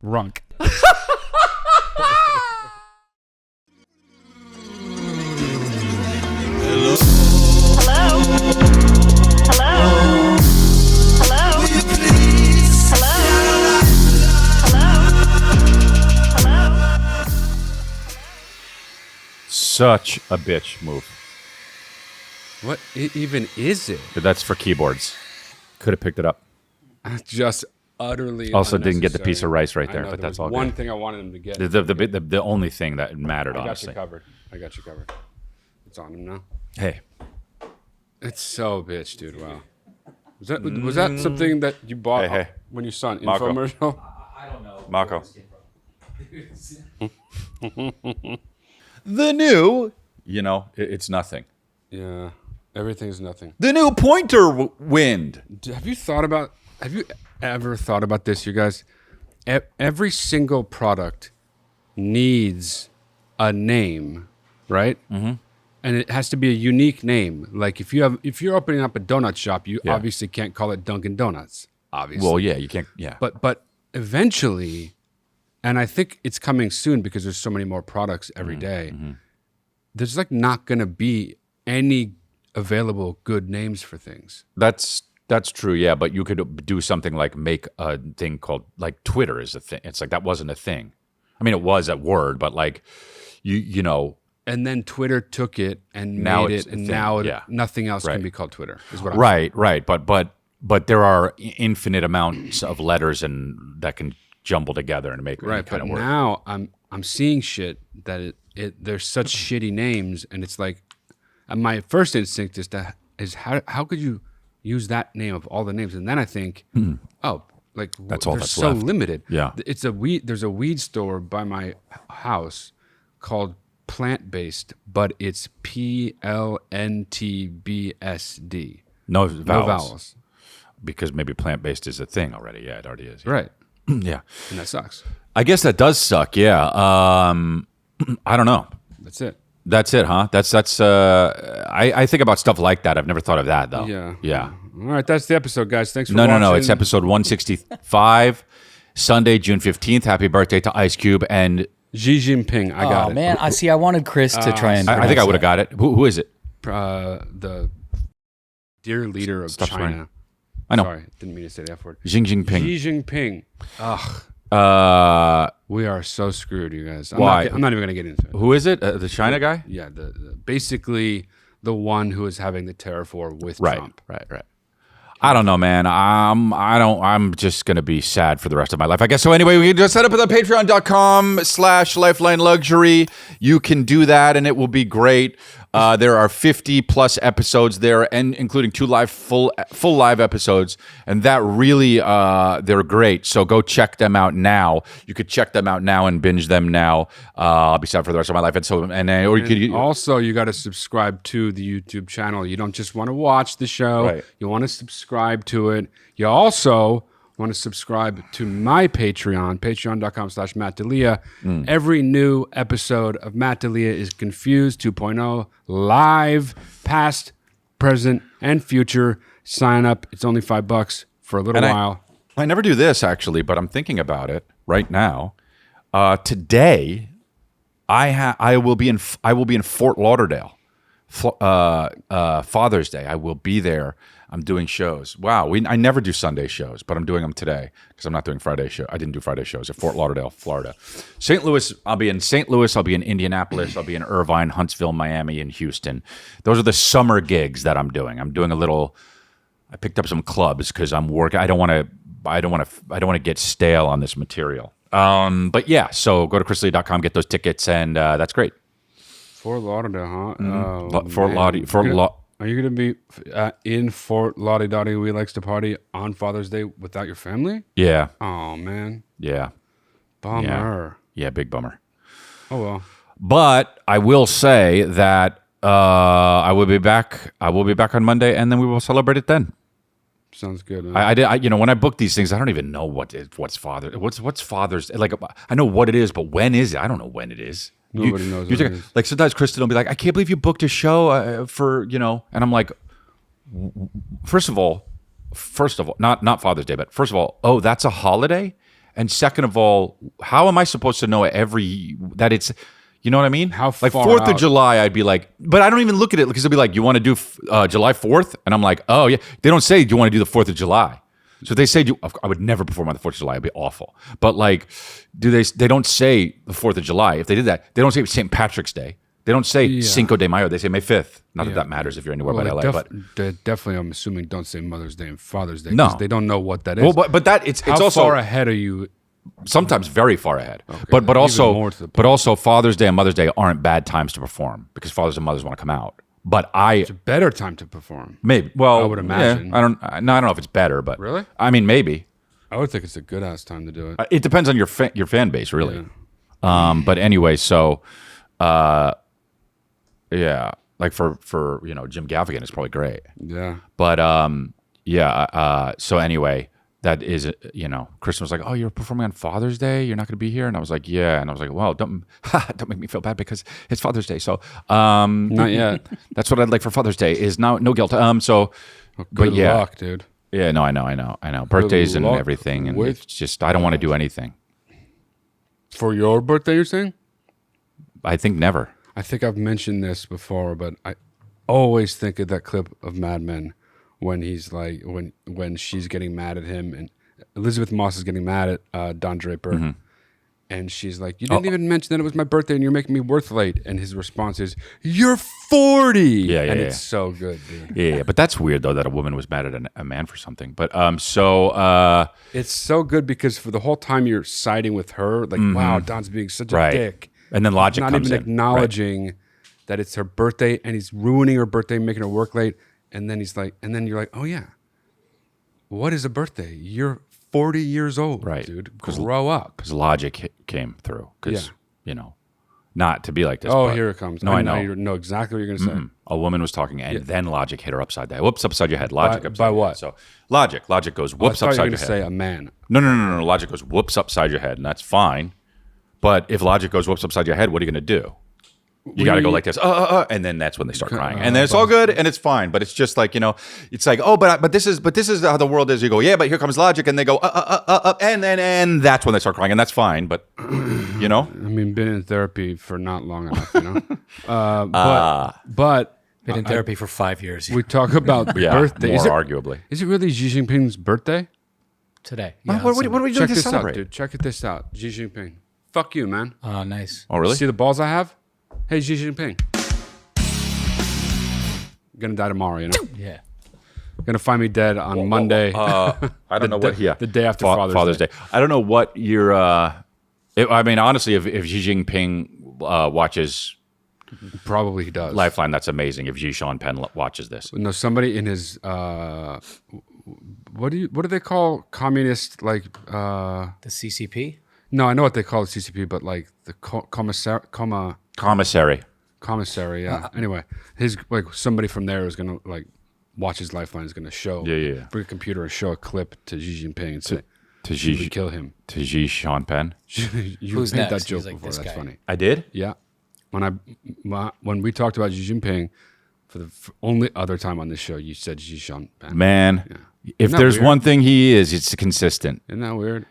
Runk. Hello? Hello? Hello? Hello? Hello? Such a bitch move. What even is it? That's for keyboards. Could have picked it up. Just utterly. Also didn't get the unnecessary. piece of rice right there, I know, but there that's was all one good. thing I wanted him to get. The only thing that mattered, I got honestly. you covered. I got you covered. It's on him now. Hey. It's so bitch, dude. Wow. Was that something that you bought Hey. when you saw an Marco. infomercial? I don't know. Marco. The new, it's nothing. Yeah. Everything's nothing. The new pointer wind. Have you ever thought about this, you guys? Every single product needs a name, right? Mm-hmm. And it has to be a unique name. Like if you're opening up a donut shop, you obviously can't call it Dunkin' Donuts. Obviously. Well, yeah, you can't. Yeah. But eventually, and I think it's coming soon because there's so many more products every day. Mm-hmm. There's like not going to be any available good names for things. That's true, yeah. But you could do something like make a thing called, like, Twitter is a thing. It's like that wasn't a thing. I mean, it was a word, but like, you know. And then Twitter took it and Now made it's it, a and thing, now yeah. nothing else Right. can be called Twitter. Is what I'm Right. But there are infinite amounts of letters and that can jumble together and make saying. Right, any kind but of word. now I'm seeing shit that there's such shitty names, and it's like, and my first instinct is how could you use that name of all the names, and then I think, That's all they're that's so left. limited. Yeah. It's there's a weed store by my house called Plant Based, but it's PLNTBSD. No vowels. No vowels. Because maybe plant-based is a thing already. Yeah, it already is. Yeah. Right. Yeah. And that sucks. I guess that does suck. Yeah. I don't know. That's it. That's it, huh? That's. I think about stuff like that. I've never thought of that though. Yeah. Yeah. All right, that's the episode, guys. Thanks for No. watching. It's episode 165, Sunday, June 15th. Happy birthday to Ice Cube and. Xi Jinping. I got Oh it. man, I wanted Chris to try and. I think I would have pronounce got it. Who is it? The dear leader of Stop China. swearing. I know. Sorry, didn't mean to say the F word. Xi Jinping. Xi Jinping. Ugh, we are so screwed, you guys. Why? I'm not even going to get into it. Who is it? The China guy? Yeah, basically the one who is having the terror war with Right. Trump. Right. I don't know, man. I'm just going to be sad for the rest of my life, I guess. So anyway, we can just set up at the patreon.com/lifeline luxury. You can do that and it will be great. There are 50 plus episodes there, and including 2 full live episodes. And that really, they're great. So go check them out now. You could check them out now and binge them now. I'll be sad for the rest of my life. Or you could Also, you got to subscribe to the YouTube channel. You don't just want to watch the show. Right. You want to subscribe to it. You also want to subscribe to my Patreon, patreon.com/Matt D'Elia. Every new episode of Matt D'Elia is Confused 2.0 live, past, present, and future. Sign up. It's only $5 for a little while. I never do this actually, but I'm thinking about it right now. Today, I will be in Fort Lauderdale. Father's Day. I will be there. I'm doing shows. Wow, I never do Sunday shows, but I'm doing them today because I'm not doing Friday show. I didn't do Friday shows at Fort Lauderdale, Florida. St. Louis, I'll be in St. Louis. I'll be in Indianapolis. I'll be in Irvine, Huntsville, Miami, and Houston. Those are the summer gigs that I'm doing. I'm doing a little. I picked up some clubs because I'm working. I don't want to get stale on this material. But yeah, so go to chrislee.com, get those tickets, and that's great. Fort Lauderdale, huh? Are you going to be in Fort Lauderdale? We likes to party on Father's Day without your family? Yeah. Oh, man. Yeah. Bummer. Yeah, big bummer. Oh, well. But I will say that I will be back. I will be back on Monday, and then we will celebrate it then. Sounds good, man. I did. When I book these things, I don't even know what's Father's. Like, I know what it is, but when is it? I don't know when it is. Nobody knows what it is. Like sometimes Kristen will be like, "I can't believe you booked a show for," and I'm like, first of all, not Father's Day, but first of all, oh, that's a holiday, And second of all, how am I supposed to know that it's, you know what I mean? How like far 4th of out? July, I'd be like, but I don't even look at it because they'll be like, you want to do July 4th? And I'm like, oh yeah. They don't say, do you want to do the 4th of July? So if they say, I would never perform on the 4th of July. It'd be awful. But like, they don't say the 4th of July. If they did that, they don't say St. Patrick's Day. They don't say Cinco de Mayo. They say May 5th. Not that matters if you're anywhere by LA. But they definitely, I'm assuming, don't say Mother's Day and Father's Day. No. 'cause they don't know what that is. well, but that it's How also far ahead are you? sometimes very far ahead. Okay, But even also more to the but also Father's Day and Mother's Day aren't bad times to perform because fathers and mothers want to come out. But Better time to perform. maybe I would imagine. I don't know if it's better, but Really? I mean, maybe I would think it's a good ass time to do it. it depends on your fan base, really. But anyway, so yeah, like for Jim Gaffigan, it's probably great. Yeah. But so anyway, that is, Kristen was like, oh, you're performing on Father's Day? You're not going to be here? And I was like, yeah. And I was like, well, don't make me feel bad because it's Father's Day. So Not yet. that's what I'd like for Father's Day is no guilt. But Good yeah. luck, dude. Yeah, no, I know. Birthdays and luck everything. And with it's just, I don't want to do anything. For your birthday, you're saying? I think never. I think I've mentioned this before, but I always think of that clip of Mad Men when he's like, when she's getting mad at him and Elizabeth Moss is getting mad at Don Draper. Mm-hmm. And she's like, you didn't even mention that it was my birthday and you're making me worth late. And his response is, you're 40. Yeah, And yeah. it's so good, dude. Yeah, but that's weird though that a woman was mad at a man for something. But It's so good because for the whole time you're siding with her, like, wow, Don's being such a Right. dick. and then logic Not comes even in. acknowledging that it's her birthday and he's ruining her birthday, making her work late. And then he's like, and then you're like, oh yeah, what is a birthday? You're 40 years old, Right. dude. Grow up. Because logic came through. Because not to be like this. Oh, but- here it comes. No, I know. You know exactly what you're going to say. A woman was talking, and then logic hit her upside the head. Whoops, upside your head. Logic By- upside by your what? head. So logic goes whoops I thought you were upside going your to head. say a man. No. Logic goes whoops upside your head, and that's fine. But if logic goes whoops upside your head, what are you going to do? You got to go like this, and then that's when they start crying, and then it's all good and it's fine. But it's just like it's like but this is how the world is. You go, yeah, but here comes logic, and they go and that's when they start crying, and that's fine. But I mean, been in therapy for not long enough, but Been in therapy for 5 years we talk about yeah, birthday. more Is it, arguably. is it really Xi Jinping's birthday? today. What are we doing Check to this celebrate? out, dude. Check this out. Xi Jinping. Fuck you, man. Oh, nice. Oh, really? See the balls I have? Hey, Xi Jinping. Gonna die tomorrow, Yeah. Gonna find me dead on Monday. I don't know what. Yeah, the day after Father's Day. I don't know what your. I mean, honestly, if Xi Jinping watches Probably he does. Lifeline, that's amazing. If Xi Jinping watches this, No, somebody in his what do they call communist like The CCP? no, I know what they call the CCP, but like the commissary, yeah. Anyway, his like somebody from there is gonna like watch his Lifeline is gonna show Yeah. bring a computer and show a clip to Xi Jinping and say to "Should we Xi kill him. to Xi Jinping. You Who's made next? that joke He's like before. this That's guy. funny. I did. Yeah, when we talked about Xi Jinping for the only other time on this show, you said Xi Jinping. Man, if Isn't that there's weird? one thing he is, it's consistent. Isn't that weird,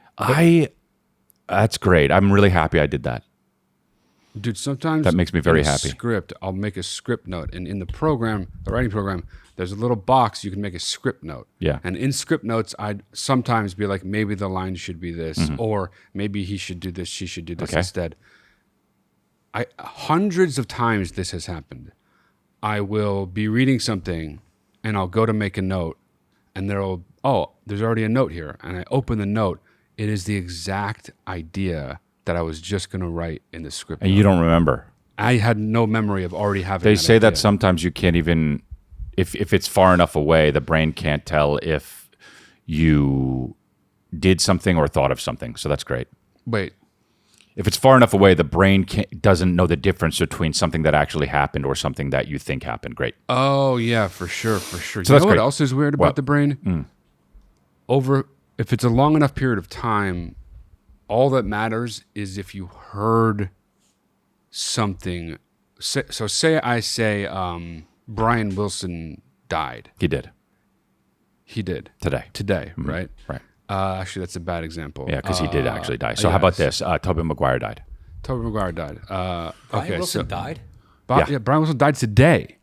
That's great. I'm really happy I did that. dude? Sometimes That makes me very in a happy. Script. I'll make a script note, and in the program, the writing program, there's a little box you can make a script note. Yeah. And in script notes, I'd sometimes be like, maybe the line should be this, or maybe he should do this, she should do this Okay. instead. Hundreds of times this has happened. I will be reading something, and I'll go to make a note, and there's already a note here, and I open the note. It is the exact idea that I was just going to write in the script. And note. you don't remember. I had no memory of already having. They that say that idea. sometimes you can't even, if it's far enough away, the brain can't tell if you did something or thought of something. So that's great. Wait, If it's far enough away, the brain doesn't know the difference between something that actually happened or something that you think happened. Great. oh yeah, for sure. So you that's know what great. else is weird about What? the brain? If it's a long enough period of time, all that matters is if you heard something. Say I say Brian Wilson died. He did He did today. today, right? Right. Actually, that's a bad example. Yeah, because he did actually die. So how about this? Tobey Maguire died. Tobey Maguire died. Brian Wilson died? Brian Wilson died today.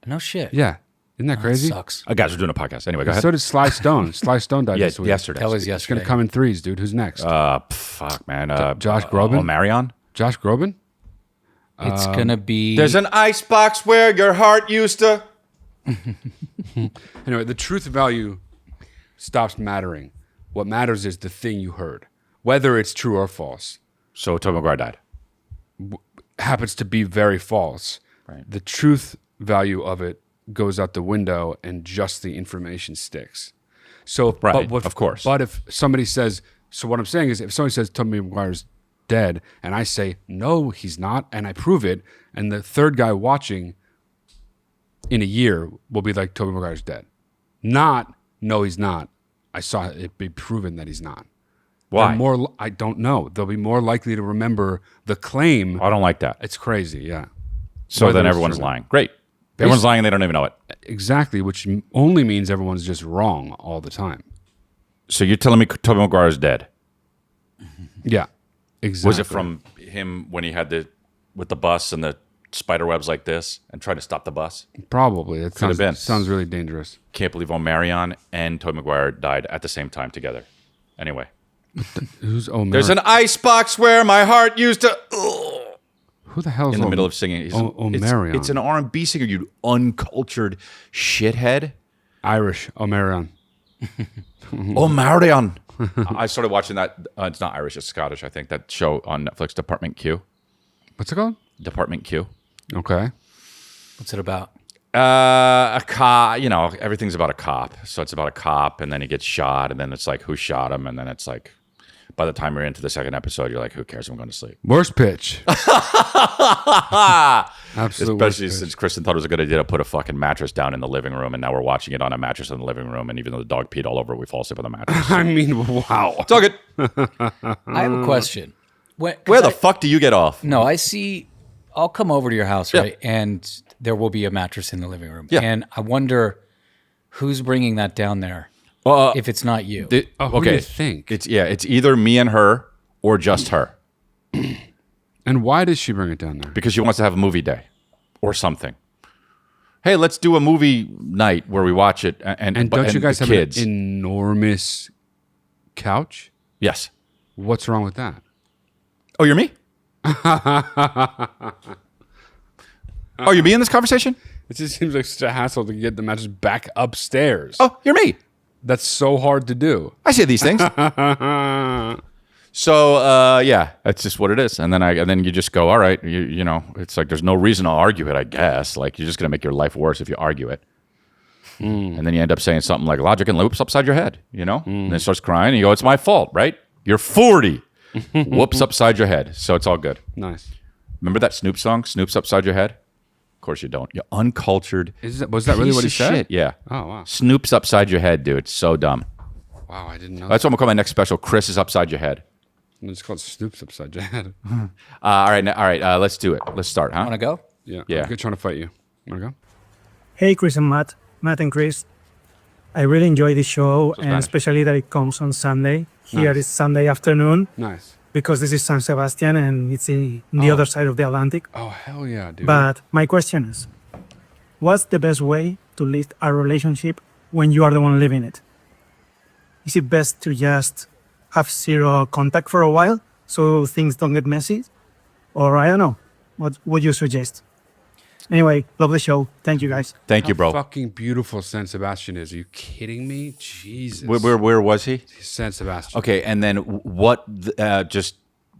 No shit. Yeah. Isn't that crazy? Sucks. Guys, we're doing a podcast. Anyway, go ahead. So did Sly Stone. Sly Stone died this week. yesterday. That was It's yesterday. going to come in threes, dude. Who's next? Fuck, man. Josh Groban? Marion? Josh Groban? It's going to be... There's an icebox where your heart used to... Anyway, the truth value stops mattering. What matters is the thing you heard, whether it's true or false. So Tobey Maguire died. Happens to be very false. Right. The truth value of it goes out the window and just the information sticks. So, Right, of course. But if somebody says, so what I'm saying is if somebody says Tobey Maguire's dead and I say, no, he's not, and I prove it, and the third guy watching in a year will be like, Tobey Maguire's dead. Not, no, he's not. I saw it be proven that he's not. Why? I don't know. They'll be more likely to remember the claim. I don't like that. It's crazy, yeah. So Whether then it's everyone's true. lying. Great. Everyone's lying and they don't even know it. Exactly, which only means everyone's just wrong all the time. So you're telling me Tobey Maguire's dead? Yeah, exactly. Was it from him when he had with the bus and the spider webs like this and tried to stop the bus? Probably. It Could have been. sounds really dangerous. Can't believe O'Marion and Tobey Maguire died at the same time together. Anyway. Who's O'Marion? There's an icebox where my heart used to... Who the hell's in the middle of singing. O'Marion? It's an R&B singer, you uncultured shithead. Irish O'Marion. O'Marion. I started watching that. It's not Irish, it's Scottish, I think. That show on Netflix, Department Q. What's it called? Department Q. Okay. What's it about? A cop, everything's about a cop. So it's about a cop, and then he gets shot, and then it's like, who shot him? And then it's like, by the time you're into the second episode, you're like, who cares? I'm going to sleep. Worst pitch. Absolute Especially worst since Kristen thought it was a good idea to put a fucking mattress down in the living room, and now we're watching it on a mattress in the living room, and even though the dog peed all over, we fall asleep on the mattress. pitch. I mean, wow. It's all good. I have a question. Where the fuck do you get off? No, I'll come over to your house, right? And there will be a mattress in the living room. Yeah. And I wonder who's bringing that down there if it's not you. Who do you think? It's either me and her or just her, And why does she bring it down there? because she wants to have a movie day or something. Hey, let's do a movie night where we watch it and don't you guys the have kids? an enormous couch? Yes. What's wrong with that? Oh, you're me? Oh, you're me in this conversation? It just seems like such a hassle to get the mattress back upstairs. Oh, you're me. That's so hard to do. I say these things. So yeah, that's just what it is. And then you just go, all right, you know, it's like there's no reason to argue it, I guess. Like you're just gonna make your life worse if you argue it. And then you end up saying something like logic and loops upside your head, you know? And then it starts crying and you go, it's my fault, right? You're 40. Whoops upside your head. So it's all good. Nice. Remember that Snoop song, Snoop's Upside Your Head? Of course you don't. You're uncultured. Was that really piece what he of said? shit. Yeah. Oh, wow. Snoop's upside your head, dude. It's so dumb. Wow, I didn't know. That's what I'm gonna call my next special. Chris is upside your head. It's called Snoop's upside your head. All right. Let's do it. Let's start, huh? Want to go? Yeah. Yeah. I'm good trying to fight you. Want to go? Hey, Chris and Matt and Chris. I really enjoy this show, and Spanish. especially that it comes on Sunday. Here Nice. is Sunday afternoon Nice. because this is San Sebastian and it's in the other side of the Atlantic. Oh, hell yeah, dude. But my question is, what's the best way to lead a relationship when you are the one living it? Is it best to just have zero contact for a while so things don't get messy? Or I don't know. What would you suggest? Anyway, love the show. Thank you, guys. Thank you, bro. Fucking beautiful San Sebastian is. Are you kidding me? Jesus. Where was he? San Sebastian. Okay, and then what? Just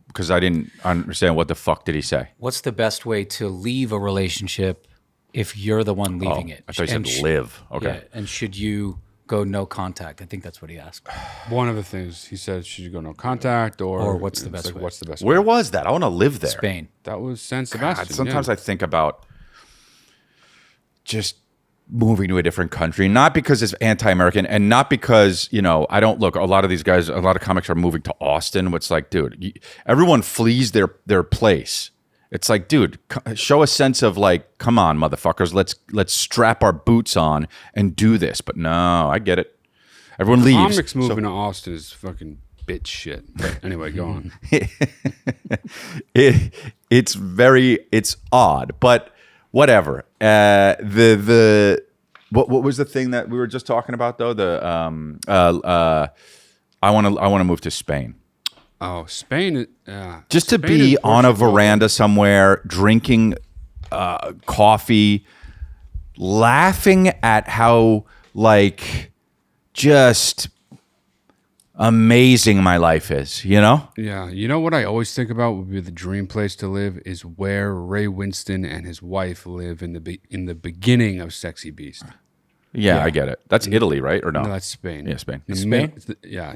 because I didn't understand, what the fuck did he say? What's the best way to leave a relationship if you're the one leaving it? I thought you And said live. Okay. Yeah, and should you go no contact? I think that's what he asked. One of the things he said, should you go no contact Or what's the it's best like, way? What's the best Where way? was that? I want to live there. Spain. That was San Sebastian. God, sometimes yeah. I think about just moving to a different country, not because it's anti-American and not because, you know, I don't look, a lot of these guys, a lot of comics are moving to Austin. It's like, dude, everyone flees their place. It's like, dude, show a sense of like, come on, motherfuckers, let's strap our boots on and do this. But no, I get it. Everyone leaves. Comics moving to Austin is fucking bitch shit. But anyway, go on. It's odd, but whatever. What was the thing that we were just talking about though? I want to move to Spain. Oh, Spain. Just to Spain be and on a Portugal. veranda somewhere, drinking coffee, laughing at how like just amazing my life is, you know? Yeah, you know what I always think about would be the dream place to live is where Ray Winston and his wife live in the beginning of Sexy Beast. Yeah, I get it. That's Italy, right? Or no? No, that's Spain. Yeah, Spain. In the Spain?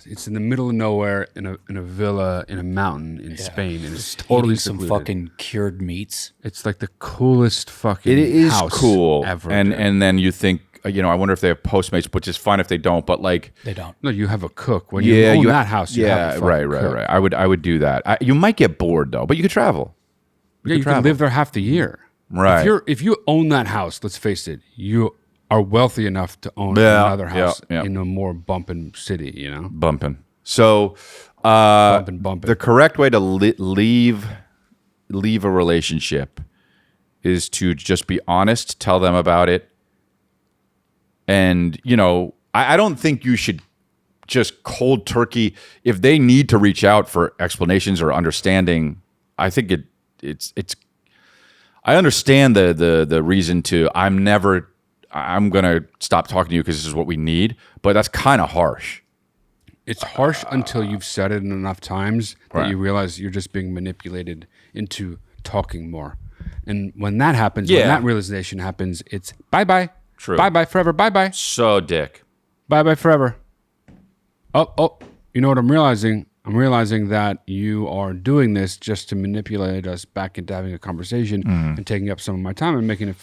it's in the middle of nowhere in a villa in a mountain in Spain, and it's totally Eating some secluded. fucking cured meats. It's like the coolest fucking It is house cool. ever. and dude. and then you think, I wonder if they have Postmates, which is fine if they don't, but like They don't. no, you have a cook when you own that house. You yeah, have a right, fucking right, cook. right. I would do that. You might get bored though, but you could travel. Yeah, you can live there half the year. Right. If you own that house, let's face it, you are wealthy enough to own Yeah, another house yeah. in a more bumping city. You know, Bumping. So bumping. the correct way to leave a relationship is to just be honest, tell them about it. And, I don't think you should just cold turkey. If they need to reach out for explanations or understanding, I think it's I understand the reason to I'm going to stop talking to you because this is what we need, but that's kind of harsh. It's harsh until you've said it enough times that Right. you realize you're just being manipulated into talking more. And when that happens, Yeah. when that realization happens, it's bye-bye. True. Bye-bye forever. Bye-bye. So dick. Bye-bye forever. Oh, you know what I'm realizing? I'm realizing that you are doing this just to manipulate us back into having a conversation and taking up some of my time and making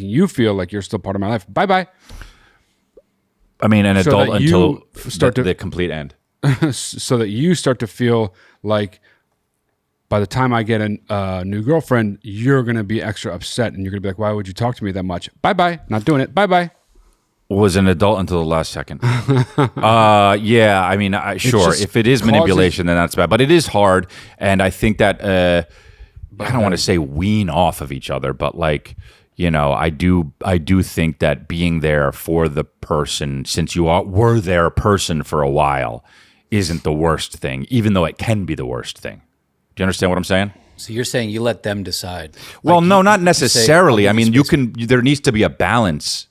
you feel like you're still part of my life. Bye-bye. I mean, an So adult that you until start to- the complete end. So that you start to feel like by the time I get a new girlfriend, you're going to be extra upset and you're going to be like, why would you talk to me that much? Bye-bye. Not doing it. Bye-bye. Was an adult until the last second. Yeah, I mean, sure. just If it is causes- manipulation, then that's bad. But it is hard, and I think that I don't want to say wean off of each other, but like, I do think that being there for the person, since you were their person for a while, isn't the worst thing, even though it can be the worst thing. Do you understand what I'm saying? So you're saying you let them decide? Well, Like no, you- not you say, necessarily. "I'll I give mean, you space." there needs to be a balance.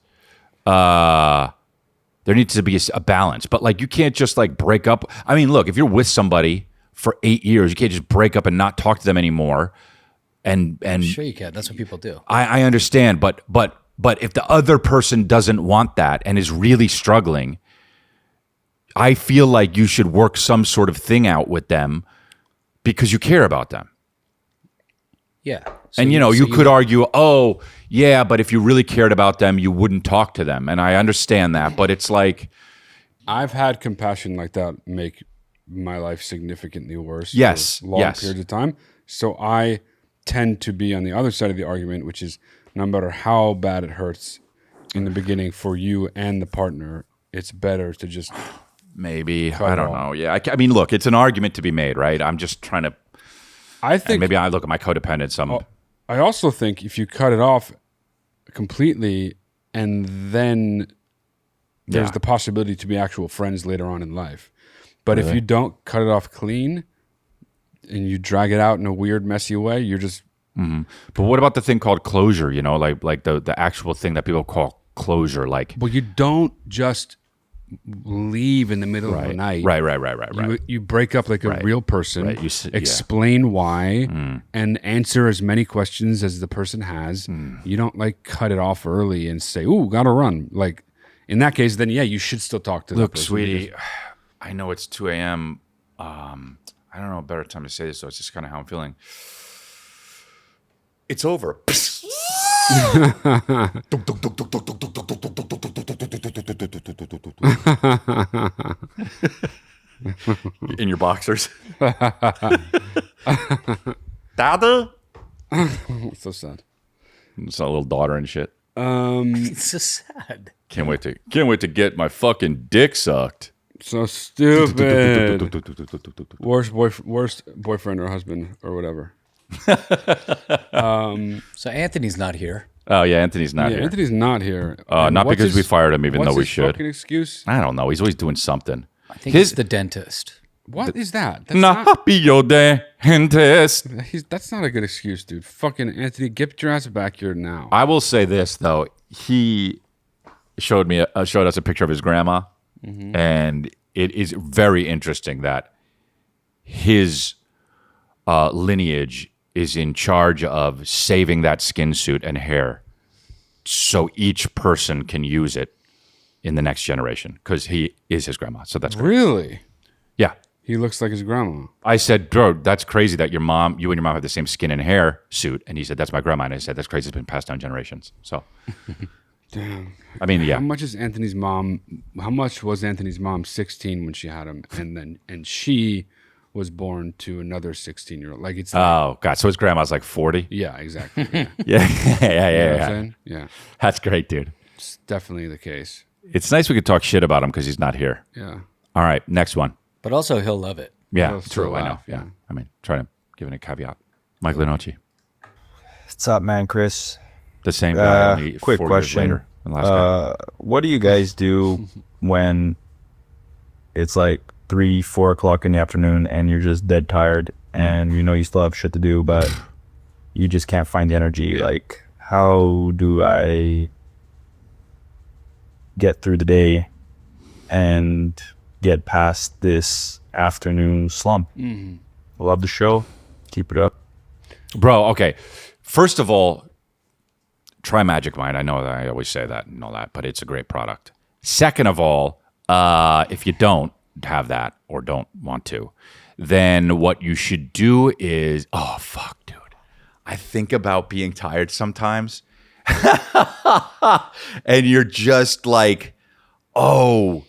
There needs to be a balance, but like you can't just like break up. I mean, look, if you're with somebody for 8 years, you can't just break up and not talk to them anymore. And Sure, you can. That's what people do. I understand, but if the other person doesn't want that and is really struggling, I feel like you should work some sort of thing out with them because you care about them. Yeah. And you could argue, oh yeah, but if you really cared about them, you wouldn't talk to them. And I understand that, but it's like, I've had compassion like that make my life significantly worse. Yes, For long yes. periods of time. So I tend to be on the other side of the argument, which is no matter how bad it hurts in the beginning for you and the partner, it's better to just maybe, Cut I it don't off. know. Yeah, I mean, look, it's an argument to be made, right? I'm just trying to, I and think maybe I look at my codependence. I also think if you cut it off completely and then there's Yeah. the possibility to be actual friends later on in life. But if you don't cut it off clean and you drag it out in a weird, messy way, you're just But what about the thing called closure? Like the actual thing that people call closure, like well, you don't just leave in the middle of the night. right. You break up like a real person, Right. explain why, and answer as many questions as the person has. You don't like cut it off early and say, "Ooh, gotta run." Like in that case, then yeah, you should still talk to. Look, that person sweetie, because- I know it's 2 a.m. I don't know a better time to say this, so it's just kind of how I'm feeling. It's over. In your boxers. Dada? It's so sad. It's a little daughter and shit. It's so sad. Can't wait to get my fucking dick sucked. So stupid. Worst boyfriend or husband or whatever. So Anthony's not here. Oh yeah, Anthony's not Yeah, here. Anthony's not here. Not What's because we his- fired him, even what's though we his should. fucking excuse? I don't know. He's always doing something. I think he's the dentist. What is that? That's not, that's not a good excuse, dude. Fucking Anthony, get your ass back here now. I will say this though. He showed us a picture of his grandma, and it is very interesting that his lineage is in charge of saving that skin suit and hair, so each person can use it in the next generation because he is his grandma. So that's great. Really? Yeah. He looks like his grandma. I said, bro, that's crazy that you and your mom have the same skin and hair suit. And he said, that's my grandma. And I said, that's crazy. It's been passed down generations. So, Damn. I mean, yeah. How much was Anthony's mom 16 when she had him? And she was born to another 16-year-old. Like it's like, Oh, God. So his grandma's like 40? yeah, exactly. Yeah. Yeah. You know what I'm yeah. saying? Yeah. That's great, dude. It's definitely the case. It's nice we could talk shit about him because he's not here. Yeah. All right. Next one. But also, he'll love it. Yeah. He'll still True. I know. laugh, Yeah. yeah. I mean, try to give it a caveat. Mike Lenoci. What's up, man, Chris? The same guy. Only Quick 4 years question. later than the last guy. What do you guys do when it's like 3-4 o'clock in the afternoon and you're just dead tired and you know you still have shit to do, but you just can't find the energy? Like, how do I get through the day and get past this afternoon slump? Love the show. Keep it up. Bro, okay. First of all, try Magic Mind. I know that I always say that and all that, but it's a great product. Second of all, if you don't have that or don't want to, then what you should do is, oh, fuck, dude. I think about being tired sometimes. And you're just like, oh,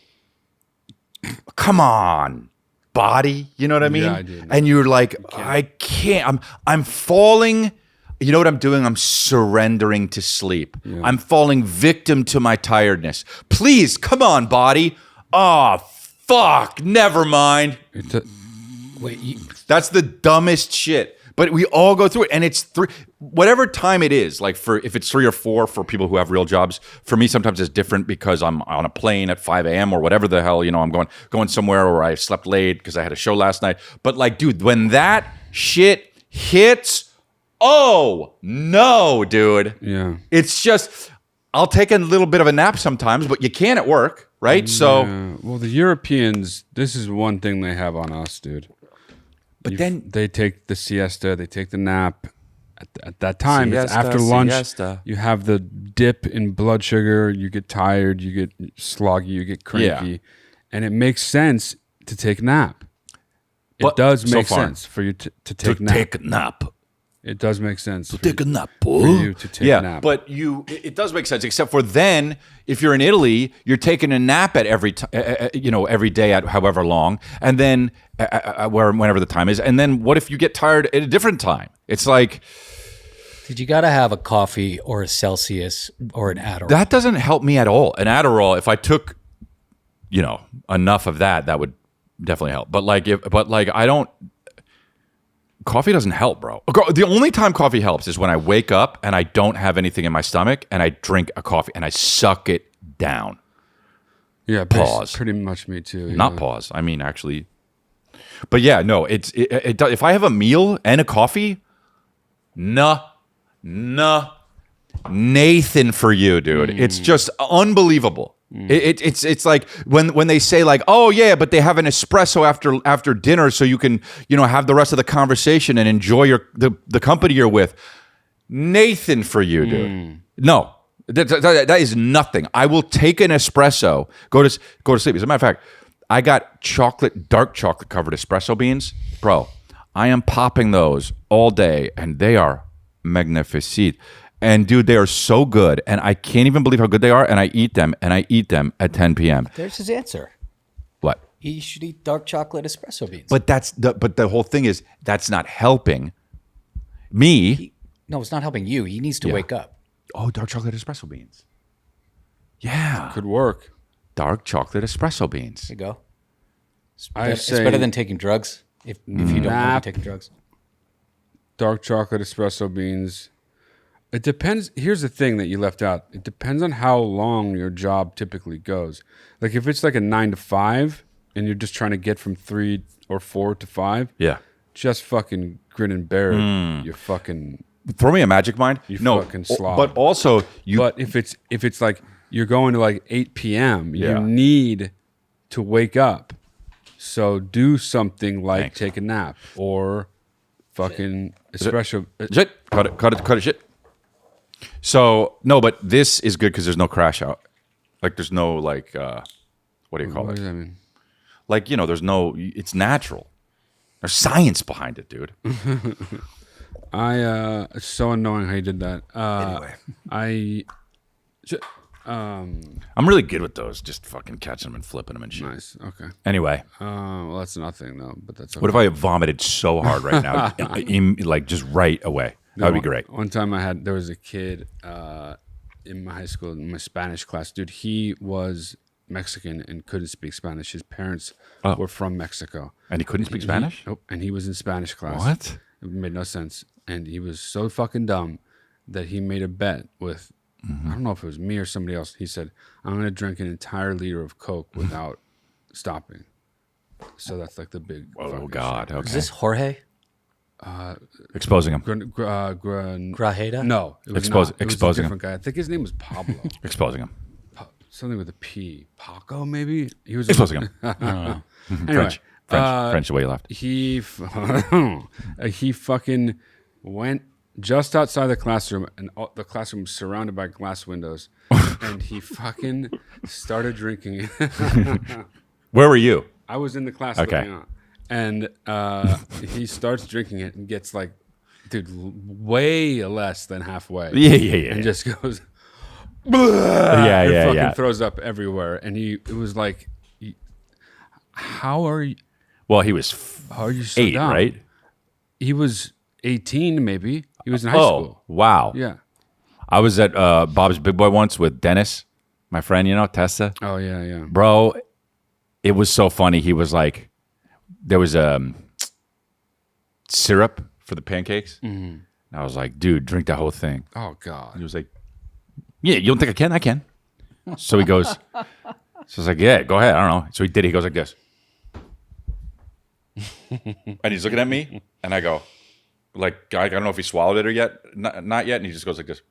come on, body. You know what I mean? Yeah, I do. And you're like, I can't. I'm falling. You know what I'm doing? I'm surrendering to sleep. I'm falling victim to my tiredness. Please, come on, body. Oh, fuck. Never mind. Wait, That's the dumbest shit. But we all go through it, and it's whatever time it is. Like if it's 3 or 4 for people who have real jobs. For me, sometimes it's different because I'm on a plane at 5 a.m. or whatever the hell. You know, I'm going somewhere, or I slept late because I had a show last night. But like, dude, when that shit hits, oh no, dude. Yeah. It's just I'll take a little bit of a nap sometimes, but you can at work, right? So, Well, the Europeans, this is one thing they have on us, dude. but then They take the siesta, they take the nap. At that time, it's Siesta, after lunch. siesta. You have the dip in blood sugar. You get tired. You get sloggy. You get cranky, Yeah. and it makes sense to take a nap. It But does so make far- sense for you to take a nap. take a nap. It does make sense. For Take a nap, for you to take yeah, a nap. but it does make sense. Except for then, if you're in Italy, you're taking a nap at every day at however long, and then whenever the time is. And then what if you get tired at a different time? It's like did you got to have a coffee or a Celsius or an Adderall? that doesn't help me at all. An Adderall, if I took, enough of that would definitely help. But I don't. Coffee doesn't help, bro. The only time coffee helps is when I wake up and I don't have anything in my stomach and I drink a coffee and I suck it down. yeah, pause. Pretty much me too. Yeah. Not pause. I mean, actually. But yeah, no. It does. If I have a meal and a coffee, nah, Nathan for you, dude. It's just unbelievable. It's like when they say like, oh yeah, but they have an espresso after dinner so you can have the rest of the conversation and enjoy the company you're with. Nathan for you, dude. No, that is nothing. I will take an espresso, go to sleep. As a matter of fact, I got dark chocolate covered espresso beans, bro. I am popping those all day, and they are magnificent. And dude, they are so good, and I can't even believe how good they are. And I eat them at 10 p.m. There's his answer. What? You should eat dark chocolate espresso beans. But the whole thing is that's not helping me. No, it's not helping you. He needs to wake up. Oh, dark chocolate espresso beans. Yeah, Could work. dark chocolate espresso beans. There you go. It's better than taking drugs if you don't want to nap. be taking drugs. Dark chocolate, espresso beans. It depends. Here's the thing that you left out. It depends on how long your job typically goes. Like if it's like a 9 to 5 and you're just trying to get from 3 or 4 to 5, Yeah. just fucking grin and bear it. You fucking. Throw me a magic mind. You no, fucking slob. but also you. But if it's like you're going to like 8 p.m., Yeah. you need to wake up. So do something like Thanks. take a nap or fucking espresso. Shit. Cut it. Shit. So no, but this is good because there's no crash out. Like there's no like what do you call What it? does that mean? Like there's no. It's natural. There's science behind it, dude. It's so annoying how you did that. Anyway. J- I'm really good with those. Just fucking catching them and flipping them and shit. Nice. Okay. Anyway, Well, that's nothing though, but that's okay. what if I vomited so hard right now, like just right away? That would be great. One time there was a kid in my high school, in my Spanish class. Dude, he was Mexican and couldn't speak Spanish. His parents were from Mexico. And he couldn't speak Spanish? Nope. And he was in Spanish class. What? It made no sense. And he was so fucking dumb that he made a bet with, I don't know if it was me or somebody else. He said, I'm going to drink an entire liter of Coke without stopping. So that's like the big. Oh fucking God! shit. Okay. Is this Jorge Exposing him. Grajeda? No, it was Expose- not. It was exposing a different guy. I think his name was Pablo. Exposing him. Something with a P. Paco, maybe? He was Exposing him. Anyway, French. The way you left. he fucking went just outside the classroom, and the classroom was surrounded by glass windows, and he fucking started drinking it. Where were you? I was in the class Okay. looking on, and he starts drinking it and gets like, dude, way less than halfway. Yeah. And just goes, Yeah, and yeah, fucking yeah. throws up everywhere. And it was like, how are you so 8, dumb? right? He was 18, maybe. He was in high Oh, school. wow. Yeah. I was at Bob's Big Boy once with Dennis, my friend, Tessa. Oh, yeah. Bro, it was so funny. He was like, there was syrup for the pancakes. And I was like, dude, drink the whole thing. Oh, God. He was like, yeah, you don't think I can? I can. So he goes, so I was like, yeah, go ahead. I don't know. So he did. He goes like this. And he's looking at me, and I go, like, I don't know if he swallowed it or yet, not yet. And he just goes like this.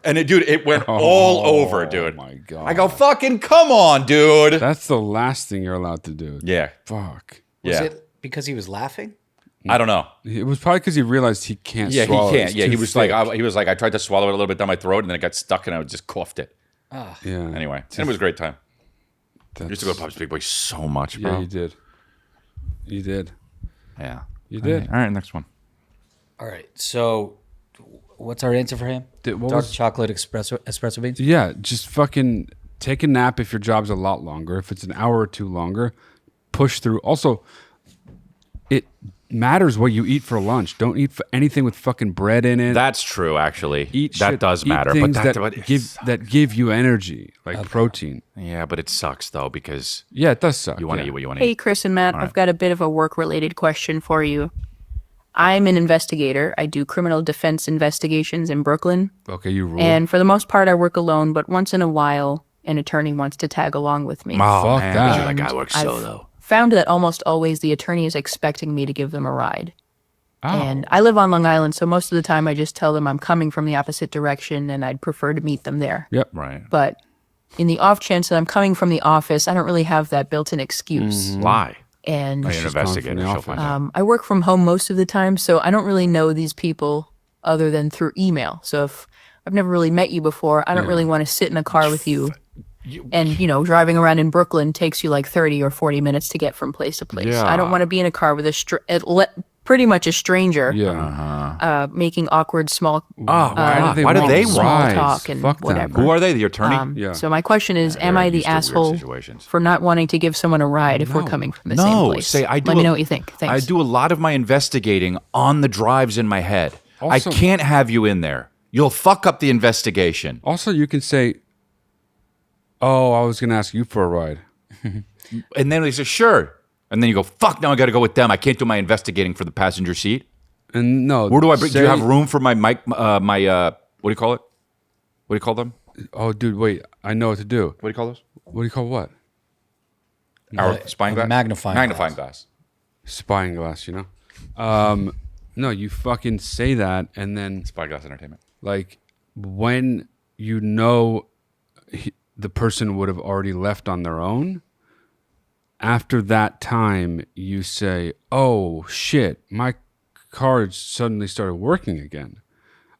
And it went all over, dude. Oh, my God. I go, fucking come on, dude. That's the last thing you're allowed to do. Yeah. Fuck. Was Yeah. it because he was laughing? I don't know. It was probably because he realized he can't Yeah, swallow he it. can't. It's Yeah, too he was thick. like, I tried to swallow it a little bit down my throat, and then it got stuck, and I just coughed it. Yeah. Anyway, and it was a great time. I used to go to Bob's Big Boy so much, bro. Yeah, you did. You did. Yeah. You did. All right, next one. All right. So, what's our answer for him? What Dark was- chocolate espresso beans? Yeah, just fucking take a nap if your job's a lot longer. If it's an hour or two longer, push through. Also, it matters what you eat for lunch. Don't eat anything with fucking bread in it. That's true, actually. Eat that shit- does eat matter, but things that that give you energy, like protein. yeah, but it sucks though because Yeah, it does suck. you want to yeah. eat what you want to Hey, eat. Chris and Matt, I've got a bit of a work-related question for you. I'm an investigator. I do criminal defense investigations in Brooklyn. Okay, you rule. And for the most part, I work alone, but once in a while, an attorney wants to tag along with me. Oh Fuck man, that. that guy works I've solo. found that almost always the attorney is expecting me to give them a ride. Oh. And I live on Long Island, so most of the time I just tell them I'm coming from the opposite direction and I'd prefer to meet them there. Yep. Right? But in the off chance that I'm coming from the office, I don't really have that built-in excuse. Lie. And You're an investigator. the She'll office. find out. I work from home most of the time, so I don't really know these people other than through email. So if I've never really met you before, I don't really want to sit in a car with you. And, driving around in Brooklyn takes you like 30 or 40 minutes to get from place to place. Yeah. I don't want to be in a car with pretty much a stranger Yeah. making awkward small Why do they small rise? talk and Fuck them. whatever. Who are they? The attorney? Yeah. So my question is, am they're I the used to weird asshole situations. for not wanting to give someone a ride if we're coming from the same No, place? say I do. Let me know what you think. Thanks. I do a lot of my investigating on the drives in my head. Also- I can't have you in there. You'll fuck up the investigation. Also, you can say, "Oh, I was going to ask you for a ride." And then they say, sure. And then you go, fuck, now I got to go with them. I can't do my investigating for the passenger seat. And no, Where do I bring? Do you have room for my mic? What do you call it? What do you call them? Oh, dude, wait. I know what to do. What do you call those? What do you call what? Our spying glass? Magnifying glass. Spying glass, you know? No, you fucking say that, and then Spy glass entertainment. like when you know the person would have already left on their own, after that time you say, oh shit, my car suddenly started working again.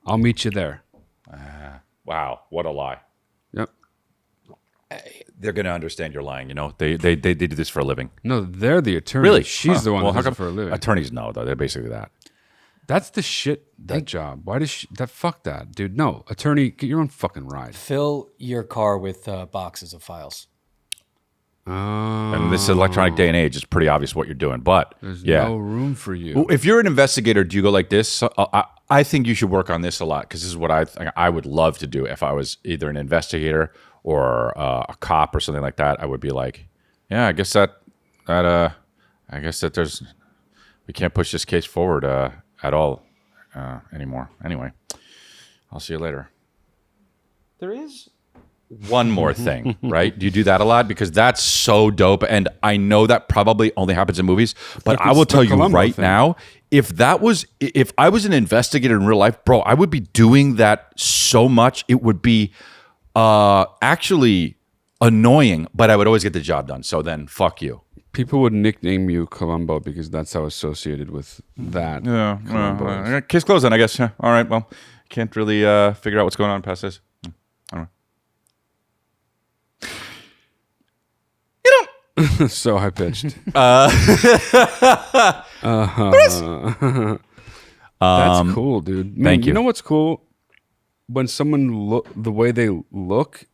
I'll meet you there. Wow, what a lie. Yep. They're going to understand you're lying, you know? They do this for a living. No, they're the attorney. Really? She's the one Well, who how does it come for a living. attorneys know, though? They're basically that. That's the shit, that job. Why does fuck that, dude? No, attorney, get your own fucking ride. Fill your car with boxes of files. And this electronic day and age, it's pretty obvious what you're doing. But There's yeah, no room for you. if you're an investigator, do you go like this? I think you should work on this a lot because this is what I would love to do if I was either an investigator or a cop or something like that. I would be like, yeah, I guess that there's we can't push this case forward at all anymore. Anyway, I'll see you later. There is one more thing, right? Do you do that a lot? Because that's so dope. And I know that probably only happens in movies, but like I will it's tell the you Columbo right thing. now, if I was an investigator in real life, bro, I would be doing that so much. It would be actually annoying, but I would always get the job done. So then fuck you. People would nickname you Columbo because that's how associated with that. Columbo is. Case closed then, I guess. Yeah. All right, well, can't really figure out what's going on past this. I don't know. So high pitched. That's cool, dude. Man, Thank you. You know what's cool? When someone the way they look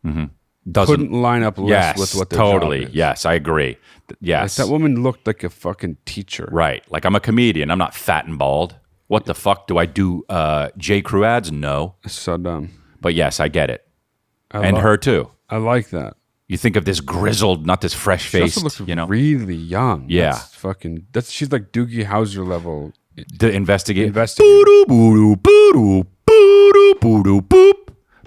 couldn't line up less with what their totally. job is. Yes, I agree. Yes, Like that woman looked like a fucking teacher. right. Like I'm a comedian. I'm not fat and bald. What the fuck do I do? J. Crew ads? No, So dumb. but yes, I get it. And lo- her too. I like that. You think of this grizzled, not this fresh She faced. also looks You know, really young. Yeah. She's like Doogie Howser level. to investigate. Investigator. Boo-doo, boo-doo, boo-doo, boo-doo, boo-doo, boop.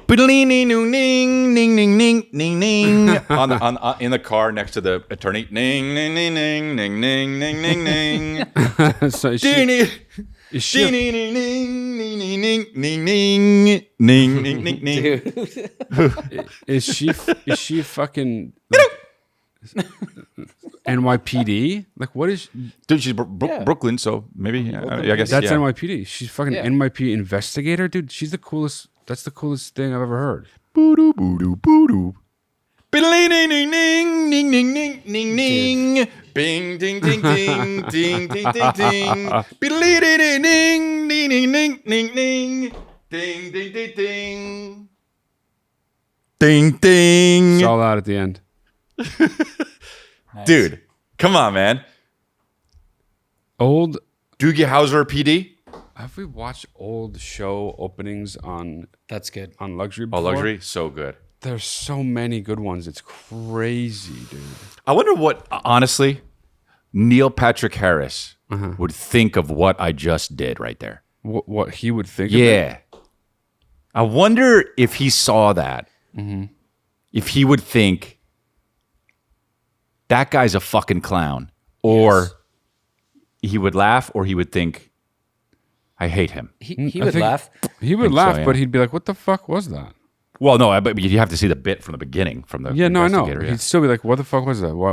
Ning ning ning ning ning ning ning ning in the car next to the attorney. Ning ning ning ning ning ning ning ning ning. So is Ding, she, ding, is she a- ding, ding, ding, ding, ding, ding, ding, ding, ding, ding, ding. is she fucking like, NYPD? Like what is Dude, she's Brooklyn, so maybe I guess that's yeah. NYPD? She's fucking NYPD investigator, dude. She's the coolest. That's the coolest thing I've ever heard. Boo-doo, boo-doo, boo-doo. Ding, ding, ding, ding, ding, ding, ding, ding, ding. Bing, ding, ding, ding, ding, ding, ding, ding. Ding, ding, ding, ding, ding, ding, ding, ding. Ding, ding, ding, ding. Ding, ding. It's all out at the end. Dude, come on, man. Old. Doogie Howser PD? Have we watched old show openings on That's good. luxury? Oh, Before? luxury? So good. There's so many good ones. It's crazy, dude. I wonder what, honestly, Neil Patrick Harris would think of what I just did right there. What he would think? Of it? Yeah. I wonder if he saw that, if he would think that guy's a fucking clown, or he would laugh, or he would think, I hate him. He I would think laugh. He would so, laugh, yeah. but he'd be like, "What the fuck was that?" Well, no, but you have to see the bit from the beginning, from the Yeah, no, I know. investigator, yeah. He'd still be like, "What the fuck was that? Why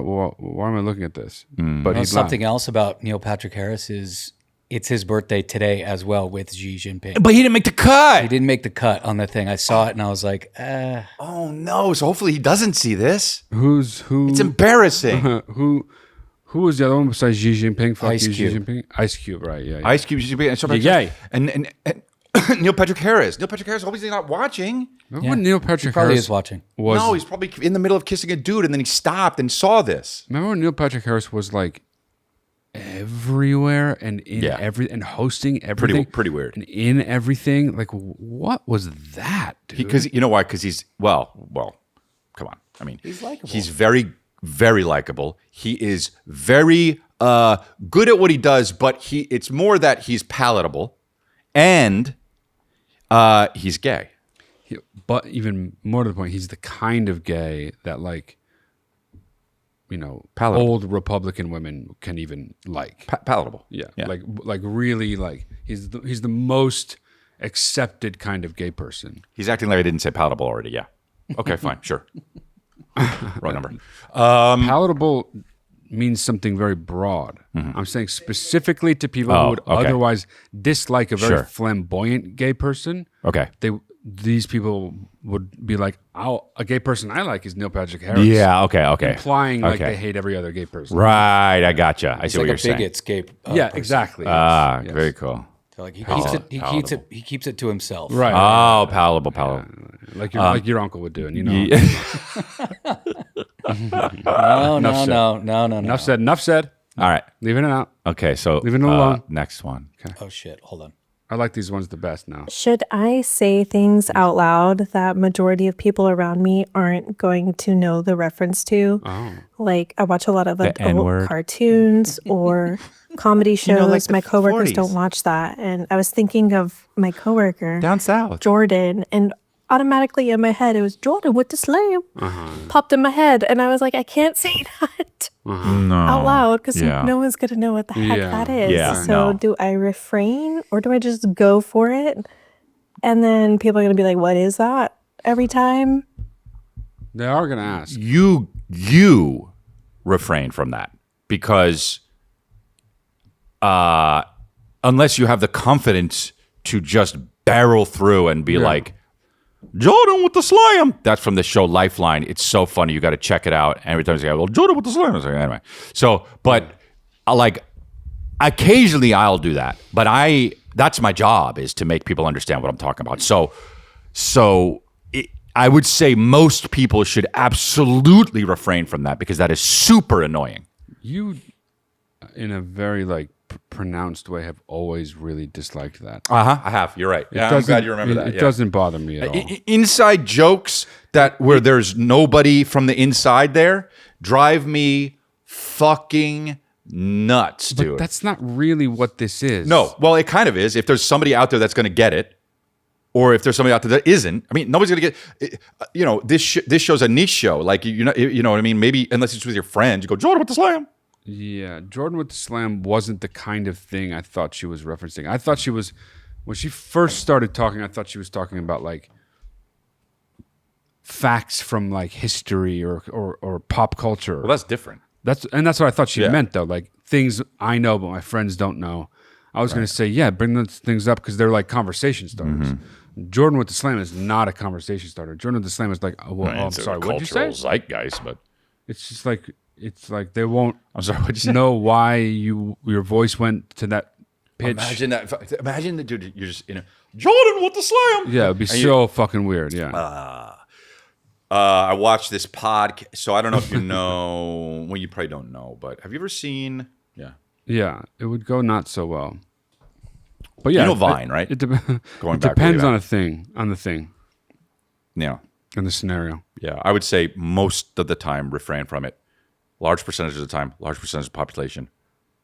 am I looking at this?" But You know, he'd something laugh. else about Neil Patrick Harris is it's his birthday today as well with Xi Jinping. But he didn't make the cut. He didn't make the cut on the thing. I saw it and I was like, Oh no! So hopefully he doesn't see this. Who? It's embarrassing. Who was the other one besides Xi Jinping? Fuck Ice you, Xi Cube. Jinping. Ice Cube, right? Yeah. Ice Cube, and so Yeah. and Neil Patrick Harris. Neil Patrick Harris obviously not watching. Remember when Neil Patrick probably Harris is watching. was? No, he's probably in the middle of kissing a dude, and then he stopped and saw this. Remember when Neil Patrick Harris was like everywhere and in every and hosting everything, Pretty weird. and in everything. Like, what was that, dude? Because you know why? Because he's well. Come on. I mean, He's likable. He's very, very likable. He is very good at what he does, but it's more that he's palatable, and he's gay. But even more to the point, he's the kind of gay that, like, you know, Palatable. old Republican women can even like. Palatable. Yeah, like really, like he's the most accepted kind of gay person. He's acting like I didn't say palatable already. Yeah. Okay, fine, sure. Wrong number. Palatable means something very broad. I'm saying specifically to people who would otherwise dislike a very Sure. flamboyant gay person. Okay. These people would be like, "Oh, a gay person I like is Neil Patrick Harris." Yeah. Okay. Implying like Okay. they hate every other gay person. Right. I gotcha. I It's see what like you're a saying. bigot's gay. Yeah, person. exactly. Yes. Very cool. So, like he keeps it. He keeps it to himself. Right. Oh, palatable. Like your uncle would do, and you know. No. Enough said. Enough said. All right. Leaving it out. Okay. So Leaving it alone. next one. Oh shit! Hold on. I like these ones the best now. Should I say things out loud that majority of people around me aren't going to know the reference to? Oh. Like I watch a lot of adult N-word. cartoons or comedy shows. know, like the my coworkers 40s. don't watch that. And I was thinking of my coworker, Down south. Jordan, and automatically in my head it was Jordan with the slam. Popped in my head, and I was like, I can't say that No. out loud because Yeah. no one's gonna know what the heck Yeah. that is. Yeah, So no. do I refrain or do I just go for it? And then people are gonna be like, "What is that?" Every time. They are going to ask. You refrain from that because unless you have the confidence to just barrel through and be like, Jordan with the slam. That's from the show Lifeline. It's so funny. You got to check it out. And every time you say, well, Jordan with the slam. It's like, anyway. So, but like occasionally I'll do that. But that's my job, is to make people understand what I'm talking about. I would say most people should absolutely refrain from that because that is super annoying. You, in a very like pronounced way, have always really disliked that. I have. You're right. Yeah, I'm glad you remember that. It yeah. doesn't bother me at all. Inside jokes where there's nobody from the inside there drive me fucking nuts, dude. But that's not really what this is. No, well, it kind of is. If there's somebody out there that's going to get it, or if there's somebody out there that isn't. I mean, nobody's going to get. You know, this show's a niche show. Like you know what I mean. Maybe unless it's with your friends, you go Jordan with the slam. Yeah, Jordan with the slam wasn't the kind of thing I thought she was referencing. I thought she was, when she first started talking, I thought she was talking about like facts from like history or pop culture. Well, that's different. That's what I thought she Yeah. meant though, like things I know but my friends don't know. I was going to say, yeah, bring those things up because they're like conversation starters. Mm-hmm. Jordan with the slam is not a conversation starter. Jordan with the slam is like, oh, well, I'm sorry, what'd you say? Zeitgeist, but It's just like, it's like they won't I'm sorry. What'd you say? know why your voice went to that pitch. Imagine that. Imagine the dude. You're just Jordan with the slam. Yeah, it'd be so fucking weird. Yeah. I watched this podcast, so I don't know if you know. Well, you probably don't know, but have you ever seen? Yeah, Yeah, it would go not so well. But yeah, You know Vine, right? It Going back depends way on back. the thing, yeah, and the scenario. yeah. I would say most of the time refrain from it. Large percentage of the time, large percentage of the population,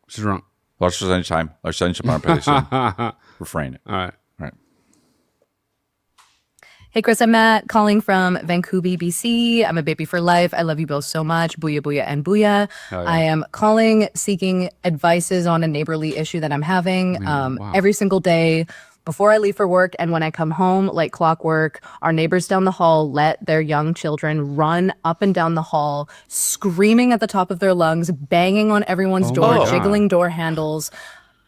She's wrong. large percentage of time, large percentage of the population, refrain it. All right. All right. Hey, Chris, I'm Matt, calling from Vancouver, BC. I'm a baby for life. I love you both so much. Booyah, booyah, and booyah. Yeah. I am calling, seeking advices on a neighborly issue that I'm having every single day. Before I leave for work and when I come home, like clockwork, our neighbors down the hall let their young children run up and down the hall, screaming at the top of their lungs, banging on everyone's door, my God. jiggling door handles.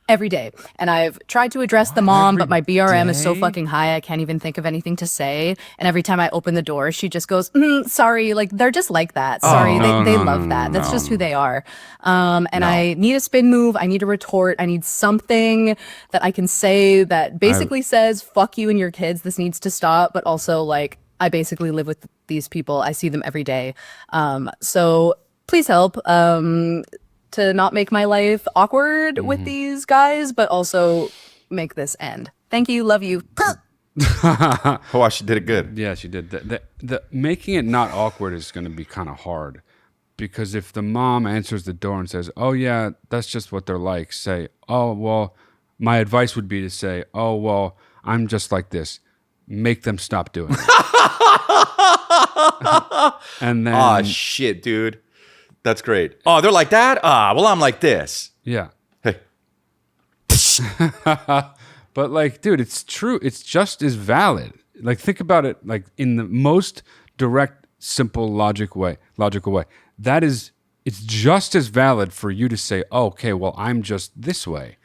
Every day. And I've tried to address the mom, but my BRM is so fucking high, I can't even think of anything to say. And every time I open the door, she just goes, sorry. Like, they're just like that. Sorry. They love that. That's just who they are. I need a spin move. I need a retort. I need something that I can say that basically says, fuck you and your kids. This needs to stop. But also, like, I basically live with these people. I see them every day. So please help. To not make my life awkward with these guys, but also make this end. Thank you. Love you. Oh, she did it good. Yeah, she did. The making it not awkward is going to be kind of hard Because if the mom answers the door and says, "Oh yeah, that's just what they're like," say, "Oh well," my advice would be to say, "Oh well, I'm just like this." Make them stop doing it. And then, Ah, shit, dude. That's great. Oh, they're like that? Ah, well, I'm like this. yeah. Hey. But like, dude, it's true. It's just as valid. Like, think about it. Like in the most direct, simple, logical way. That is, it's just as valid for you to say, oh, "Okay, well, I'm just this way."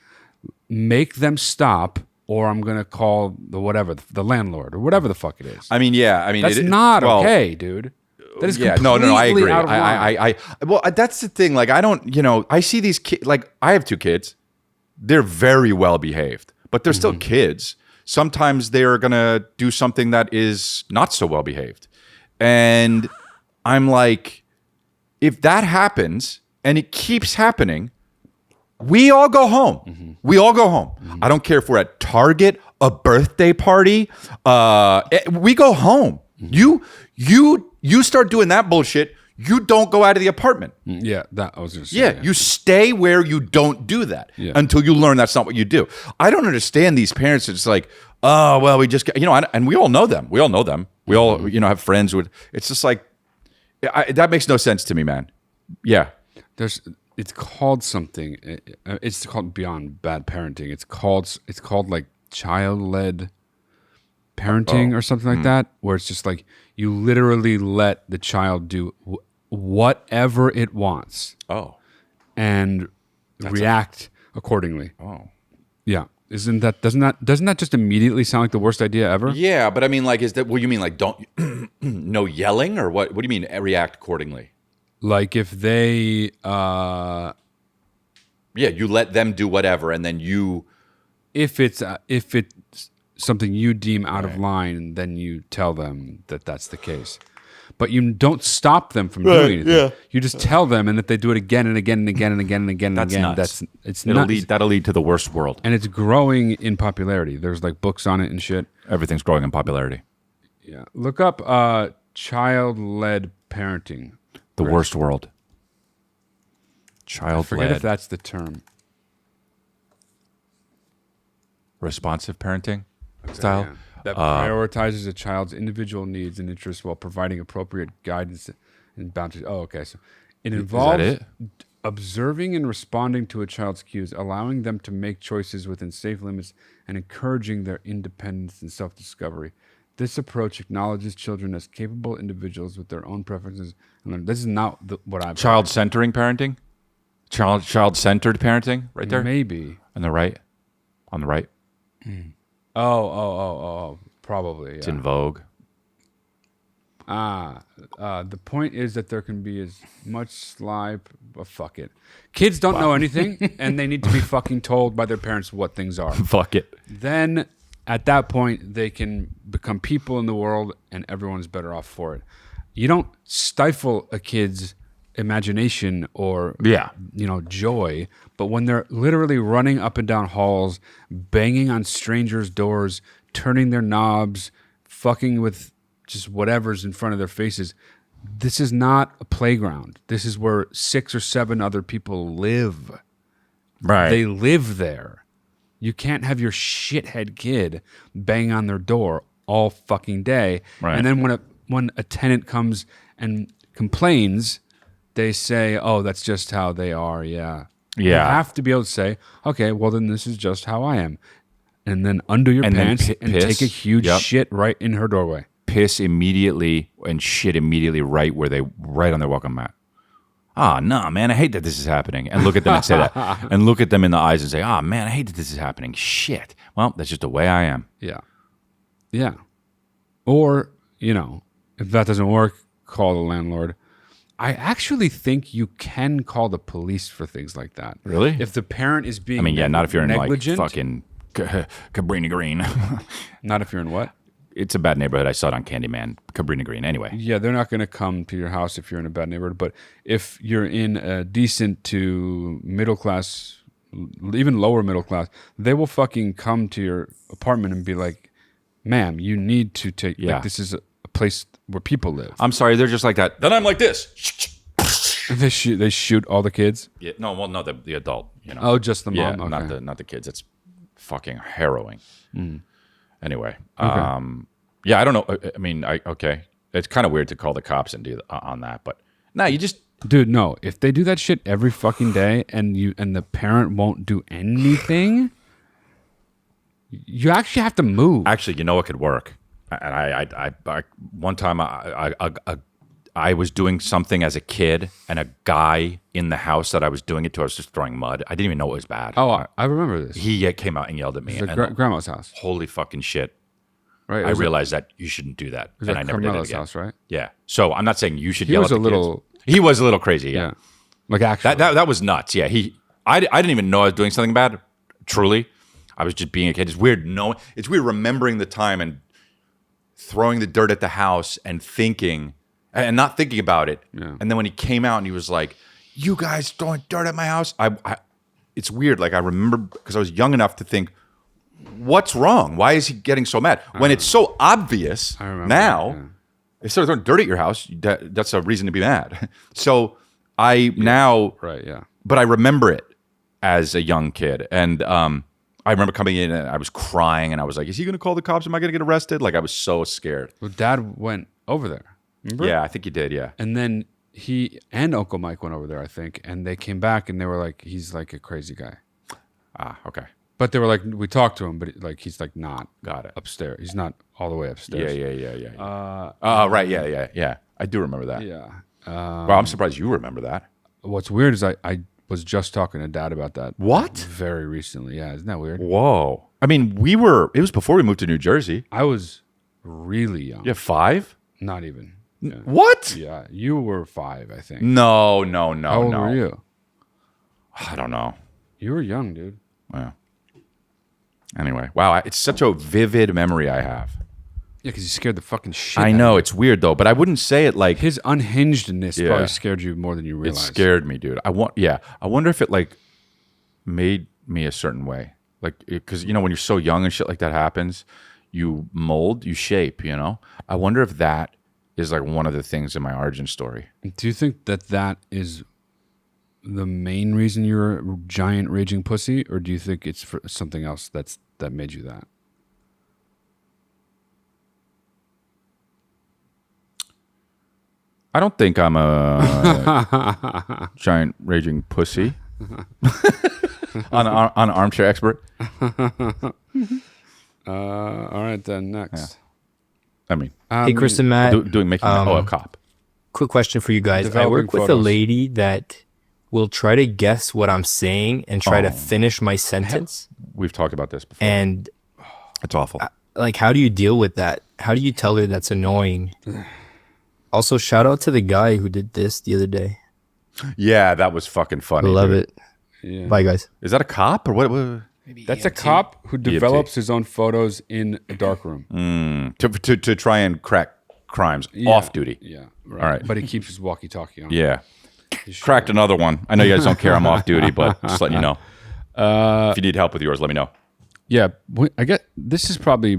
Make them stop, or I'm gonna call the landlord, or whatever the fuck it is. I mean, yeah. I mean, That's not okay, dude. That is completely I agree. out of line. Well, that's the thing. Like, I don't, I see these kids. Like, I have 2 kids. They're very well behaved, but they're still kids. Sometimes they're gonna do something that is not so well behaved, and I'm like, if that happens and it keeps happening, we all go home. We all go home. I don't care if we're at Target, a birthday party. We go home. You start doing that bullshit. You don't go out of the apartment. Yeah, that I was gonna say. Yeah, you stay where you don't do that Yeah. until you learn that's not what you do. I don't understand these parents. It's like, oh well, we just and we all know them. We all know them. We all have friends with. It's just like that makes no sense to me, man. Yeah. It's called something. It's called beyond bad parenting. It's called like child-led parenting or something like that, where it's just like you literally let the child do whatever it wants Oh. and react accordingly. Oh. Yeah, doesn't that just immediately sound like the worst idea ever? Yeah, but I mean, like, is that what you mean? Like, don't no yelling or what? What do you mean react accordingly? Like if they, Yeah, you let them do whatever, and then you. if it's something you deem out of line, then you tell them that that's the case. But you don't stop them from doing anything. yeah. You just tell them, and if they do it again and again and again and again and again and That's again, nuts. It'll nuts. That'll lead to the worst world. And it's growing in popularity. There's like books on it and shit. Everything's growing in popularity. Yeah, look up child-led parenting. The worst world. I forget if that's the term. Responsive parenting style. Yeah. That prioritizes a child's individual needs and interests while providing appropriate guidance and boundaries. Oh, okay. So it involves it? observing and responding to a child's cues, allowing them to make choices within safe limits, and encouraging their independence and self-discovery. This approach acknowledges children as capable individuals with their own preferences. And this is not what I've Child-centering parenting. Child-centered parenting, right there. Maybe. On the right. Oh, probably. Yeah. It's in vogue. The point is that there can be as much fuck it. Kids don't know anything, and they need to be fucking told by their parents what things are. Fuck it. Then, at that point, they can become people in the world, and everyone's better off for it. You don't stifle a kid's imagination or joy, but when they're literally running up and down halls, banging on strangers' doors, turning their knobs, fucking with just whatever's in front of their faces, this is not a playground. This is where 6 or 7 other people live. Right. They live there. You can't have your shithead kid bang on their door all fucking day. Right. And then when a tenant comes and complains, they say, "Oh, that's just how they are." Yeah. You have to be able to say, "Okay, well then this is just how I am," and then undo your pants and take a huge shit right in her doorway. Piss immediately and shit immediately right on their welcome mat. Ah, no, man, I hate that this is happening. And look at them and say that. And look at them in the eyes and say, "Ah, man, I hate that this is happening. Shit. Well, that's just the way I am." Yeah. Yeah. Or, if that doesn't work, call the landlord. I actually think you can call the police for things like that. Really? If the parent is being not if you're negligent. in like fucking Cabrini Green. Not if you're in what? It's a bad neighborhood. I saw it on Candyman, Cabrini Green. Anyway. Yeah, they're not going to come to your house if you're in a bad neighborhood. But if you're in a decent to middle class, even lower middle class, they will fucking come to your apartment and be like, "Ma'am, you need to take. Like, this is a place where people live." I'm sorry, they're just like that. Then I'm like this. They shoot all the kids. Yeah, no, the adult. You know. Oh, just the mom. Yeah, Okay. not the kids. It's fucking harrowing. Anyway, yeah, I don't know. I mean, okay, it's kind of weird to call the cops and do on that, but no, you just. Dude, no. If they do that shit every fucking day and the parent won't do anything, you actually have to move. Actually, you know what could work? And I one time I was doing something as a kid, and a guy in the house that I was doing it to, I was just throwing mud. I didn't even know it was bad. Oh, I remember this. He came out and yelled at me. It was and at grandma's house. Holy fucking shit. Right. I realized that you shouldn't do that. It was And at I never did it Carmela's again. house, right? Yeah. So I'm not saying you should He yell was at a the little... kids. He was a little crazy, yeah. Like actually. That was nuts, yeah. I didn't even know I was doing something bad, truly. I was just being a kid. It's weird remembering the time and throwing the dirt at the house and thinking, and not thinking about it. Yeah. And then when he came out and he was like, "You guys throwing dirt at my house?" It's weird. Like I remember because I was young enough to think, "What's wrong? Why is he getting so mad?" When it's so obvious now, if someone throwing dirt at your house, that's a reason to be mad. So Right, yeah. but I remember it as a young kid, and I remember coming in and I was crying, and I was like, "Is he going to call the cops? Am I going to get arrested?" Like I was so scared. Well, Dad went over there. Remember? Yeah, I think you did. Yeah. And then he and Uncle Mike went over there, I think, and they came back and they were like, he's like a crazy guy. Ah, okay. But they were like, we talked to him, but like he's like not Got it. upstairs. He's not all the way upstairs. Yeah. Right. Yeah. I do remember that. Yeah. Well, I'm surprised you remember that. What's weird is I was just talking to Dad about that. What? Very recently. Yeah. Isn't that weird? Whoa. I mean, it was before we moved to New Jersey. I was really young. Yeah, 5? Not even. Yeah. What? Yeah. You were 5, I think. No. How old were you? I don't know. You were young, dude. Yeah. Anyway, wow, it's such a vivid memory I have. Yeah, because you scared the fucking shit I out know of it's weird though, but I wouldn't say it like his unhingedness Yeah. probably scared you more than you it realized. scared me, dude. I wonder if it like made me a certain way, like because when you're so young and shit like that happens, you mold, you shape. I wonder if that is like one of the things in my origin story. Do you think that is the main reason you're a giant raging pussy, or do you think it's for something else that made you that? I don't think I'm a giant raging pussy. on armchair expert. All right, then next. I mean, Hey, Chris and Matt. making a cop. Quick question for you guys. I Developing work with a photos. lady that will try to guess what I'm saying and try to finish my sentence. We've talked about this before. And It's awful. like, how do you deal with that? How do you tell her that's annoying? Also, shout out to the guy who did this the other day. Yeah, that was fucking funny. Love dude. it. Yeah. Bye, guys. Is that a cop or what? That's a cop who develops his own photos in a dark room. To try and crack crimes off duty. Yeah, right. All right. But he keeps his walkie-talkie on. Yeah. Cracked another one. I know you guys don't care I'm off duty, but just letting you know. If you need help with yours, let me know. Yeah, I get this is probably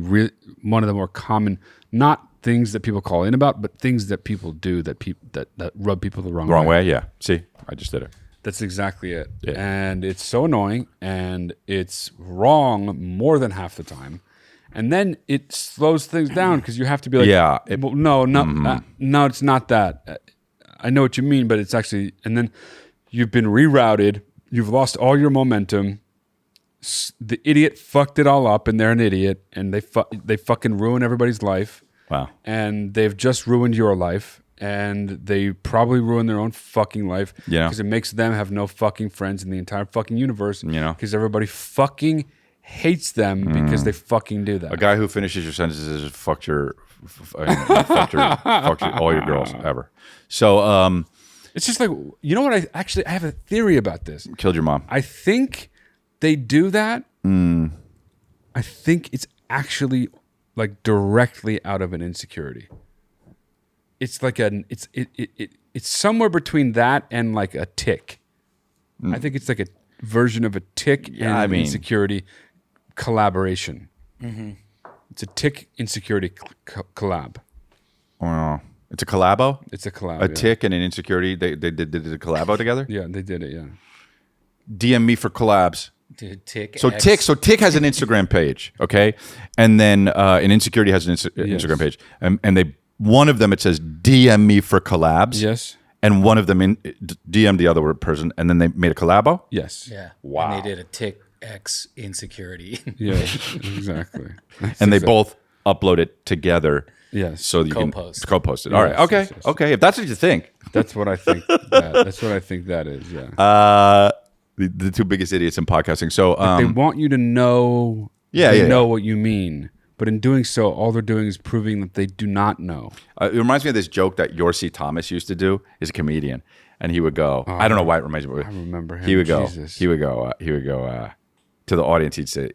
one of the more common, not things that people call in about, but things that people do that rub people the wrong way. Yeah. See, I just did it. That's exactly it. Yeah. And it's so annoying, and it's wrong more than half the time. And then it slows things down because you have to be like, Yeah, well, no, it's not that. I know what you mean, but it's actually, and then you've been rerouted. You've lost all your momentum. The idiot fucked it all up, and they're an idiot, and they fucking ruin everybody's life. Wow. And they've just ruined your life, and they probably ruined their own fucking life. Yeah. Because it makes them have no fucking friends in the entire fucking universe. Because Yeah. everybody fucking hates them because they fucking do that. A guy who finishes your sentences is fucked all your girls ever. So, It's just like, you know what? I have a theory about this. killed your mom. I think they do that. I think it's actually like directly out of an insecurity. It's like it's somewhere between that and like a tick. I think it's like a version of a tick and insecurity collaboration. It's a tick insecurity collab. Well, It's a collabo. It's a collab. A tick and an insecurity. They did a collabo together. Yeah, they did it. Yeah. DM me for collabs. Dude, Tick. So X. Tick has an Instagram page, okay, and then an insecurity has an Instagram page, and they one of them it says DM me for collabs. Yes. And one of them DM'd the other person, and then they made a collabo. Yes. Yeah. Wow. And they did a Tick X insecurity. Yeah. Exactly. And they both upload it together. Yes. So you Co-post. can co-post it. All right. Yes, Okay. yes. Okay. If that's what you think. That's what I think. That's what I think that is. Yeah. The two biggest idiots in podcasting. So They want you to know. Yeah, know what you mean. But in doing so, all they're doing is proving that they do not know. it reminds me of this joke that Yorcy Thomas used to do. He's a comedian, and he would go. I don't know why it reminds me. I remember him. He would go. Jesus. He would go. To the audience. He'd say,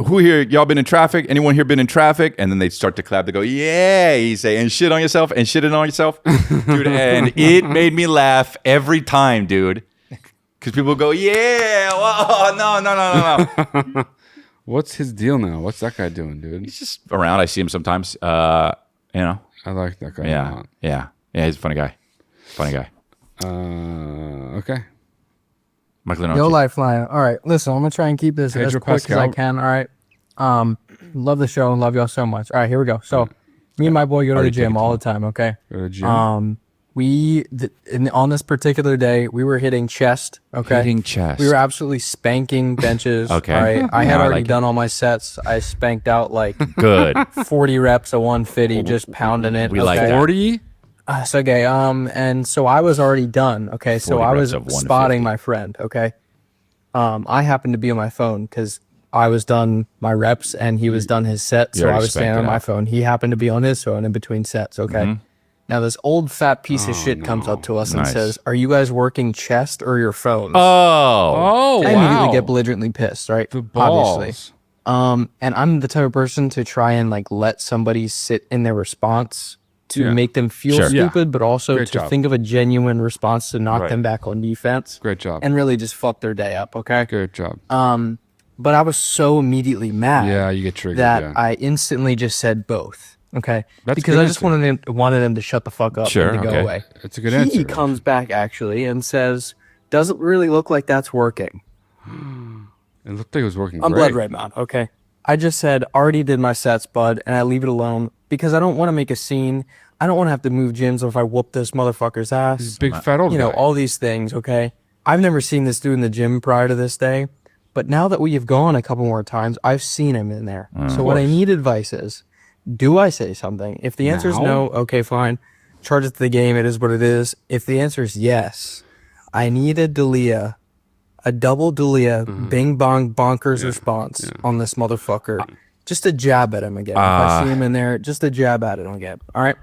"Who here? Y'all been in traffic? Anyone here been in traffic?" And then they'd start to clap. They go, "Yeah." He'd say, "And shit on yourself, and shitting on yourself, dude." And it made me laugh every time, dude, because people go, "Yeah." Whoa, no. What's his deal now? What's that guy doing, dude? He's just around. I see him sometimes. I like that guy a Yeah, lot. yeah. He's a funny guy. Okay. Michael Lenoci. Yo, Lifeline. All right, listen, I'm gonna try and keep this as Pedro quick as I Pascal. can. All right. Love the show and love y'all so much. All right, here we go. So, me and my boy go to the Already gym taken all the time. Okay. Go to the gym. On this particular day, we were hitting chest. Okay. Hitting chest. We were absolutely spanking benches. Okay. All right. I Yeah, had I already like it. done all my sets. I spanked out like Good. 40 reps of 150, just pounding it. We like that. 40? It's okay. And so I was already done. Okay. So 40 I reps was of 150. spotting my friend. Okay. I happened to be on my phone because I was done my reps and he was done his set. You So I already was standing spanked on it my out. phone. He happened to be on his phone in between sets. Okay. Now this old fat piece of shit comes up to us and Nice. says, "Are you guys working chest or your phones?" Oh. I immediately get belligerently pissed, right? The balls. Obviously. And I'm the type of person to try and like let somebody sit in their response to Yeah. make them feel Sure. stupid, but also Great to job. think of a genuine response to knock Right. them back on defense Great job. and really just fuck their day up. Okay. Good job. But I was so immediately mad Yeah, you get triggered. that yeah. I instantly just said both. Okay. That's a because good I just answer. wanted them to shut the fuck up Sure, and to okay. go away. It's a good He answer. comes back actually and says, "Doesn't really look like that's working." It looked like it was working I'm great. blood red, man. Okay. I just said, already did my sets, bud, and I leave it alone because I don't want to make a scene. I don't want to have to move gyms if I whoop this motherfucker's ass. Big fat old You know, guy. all these things, okay? I've never seen this dude in the gym prior to this day, but now that we have gone a couple more times, I've seen him in there. So what I need advice is, do I say something? If the answer is Now? no, okay, fine. Charge it to the game. It is what it is. If the answer is yes, I need a Dalia, a double Dalia, bing bong bonkers response on this motherfucker. Just a jab at him again. If I see him in there, just a jab at him again. All right.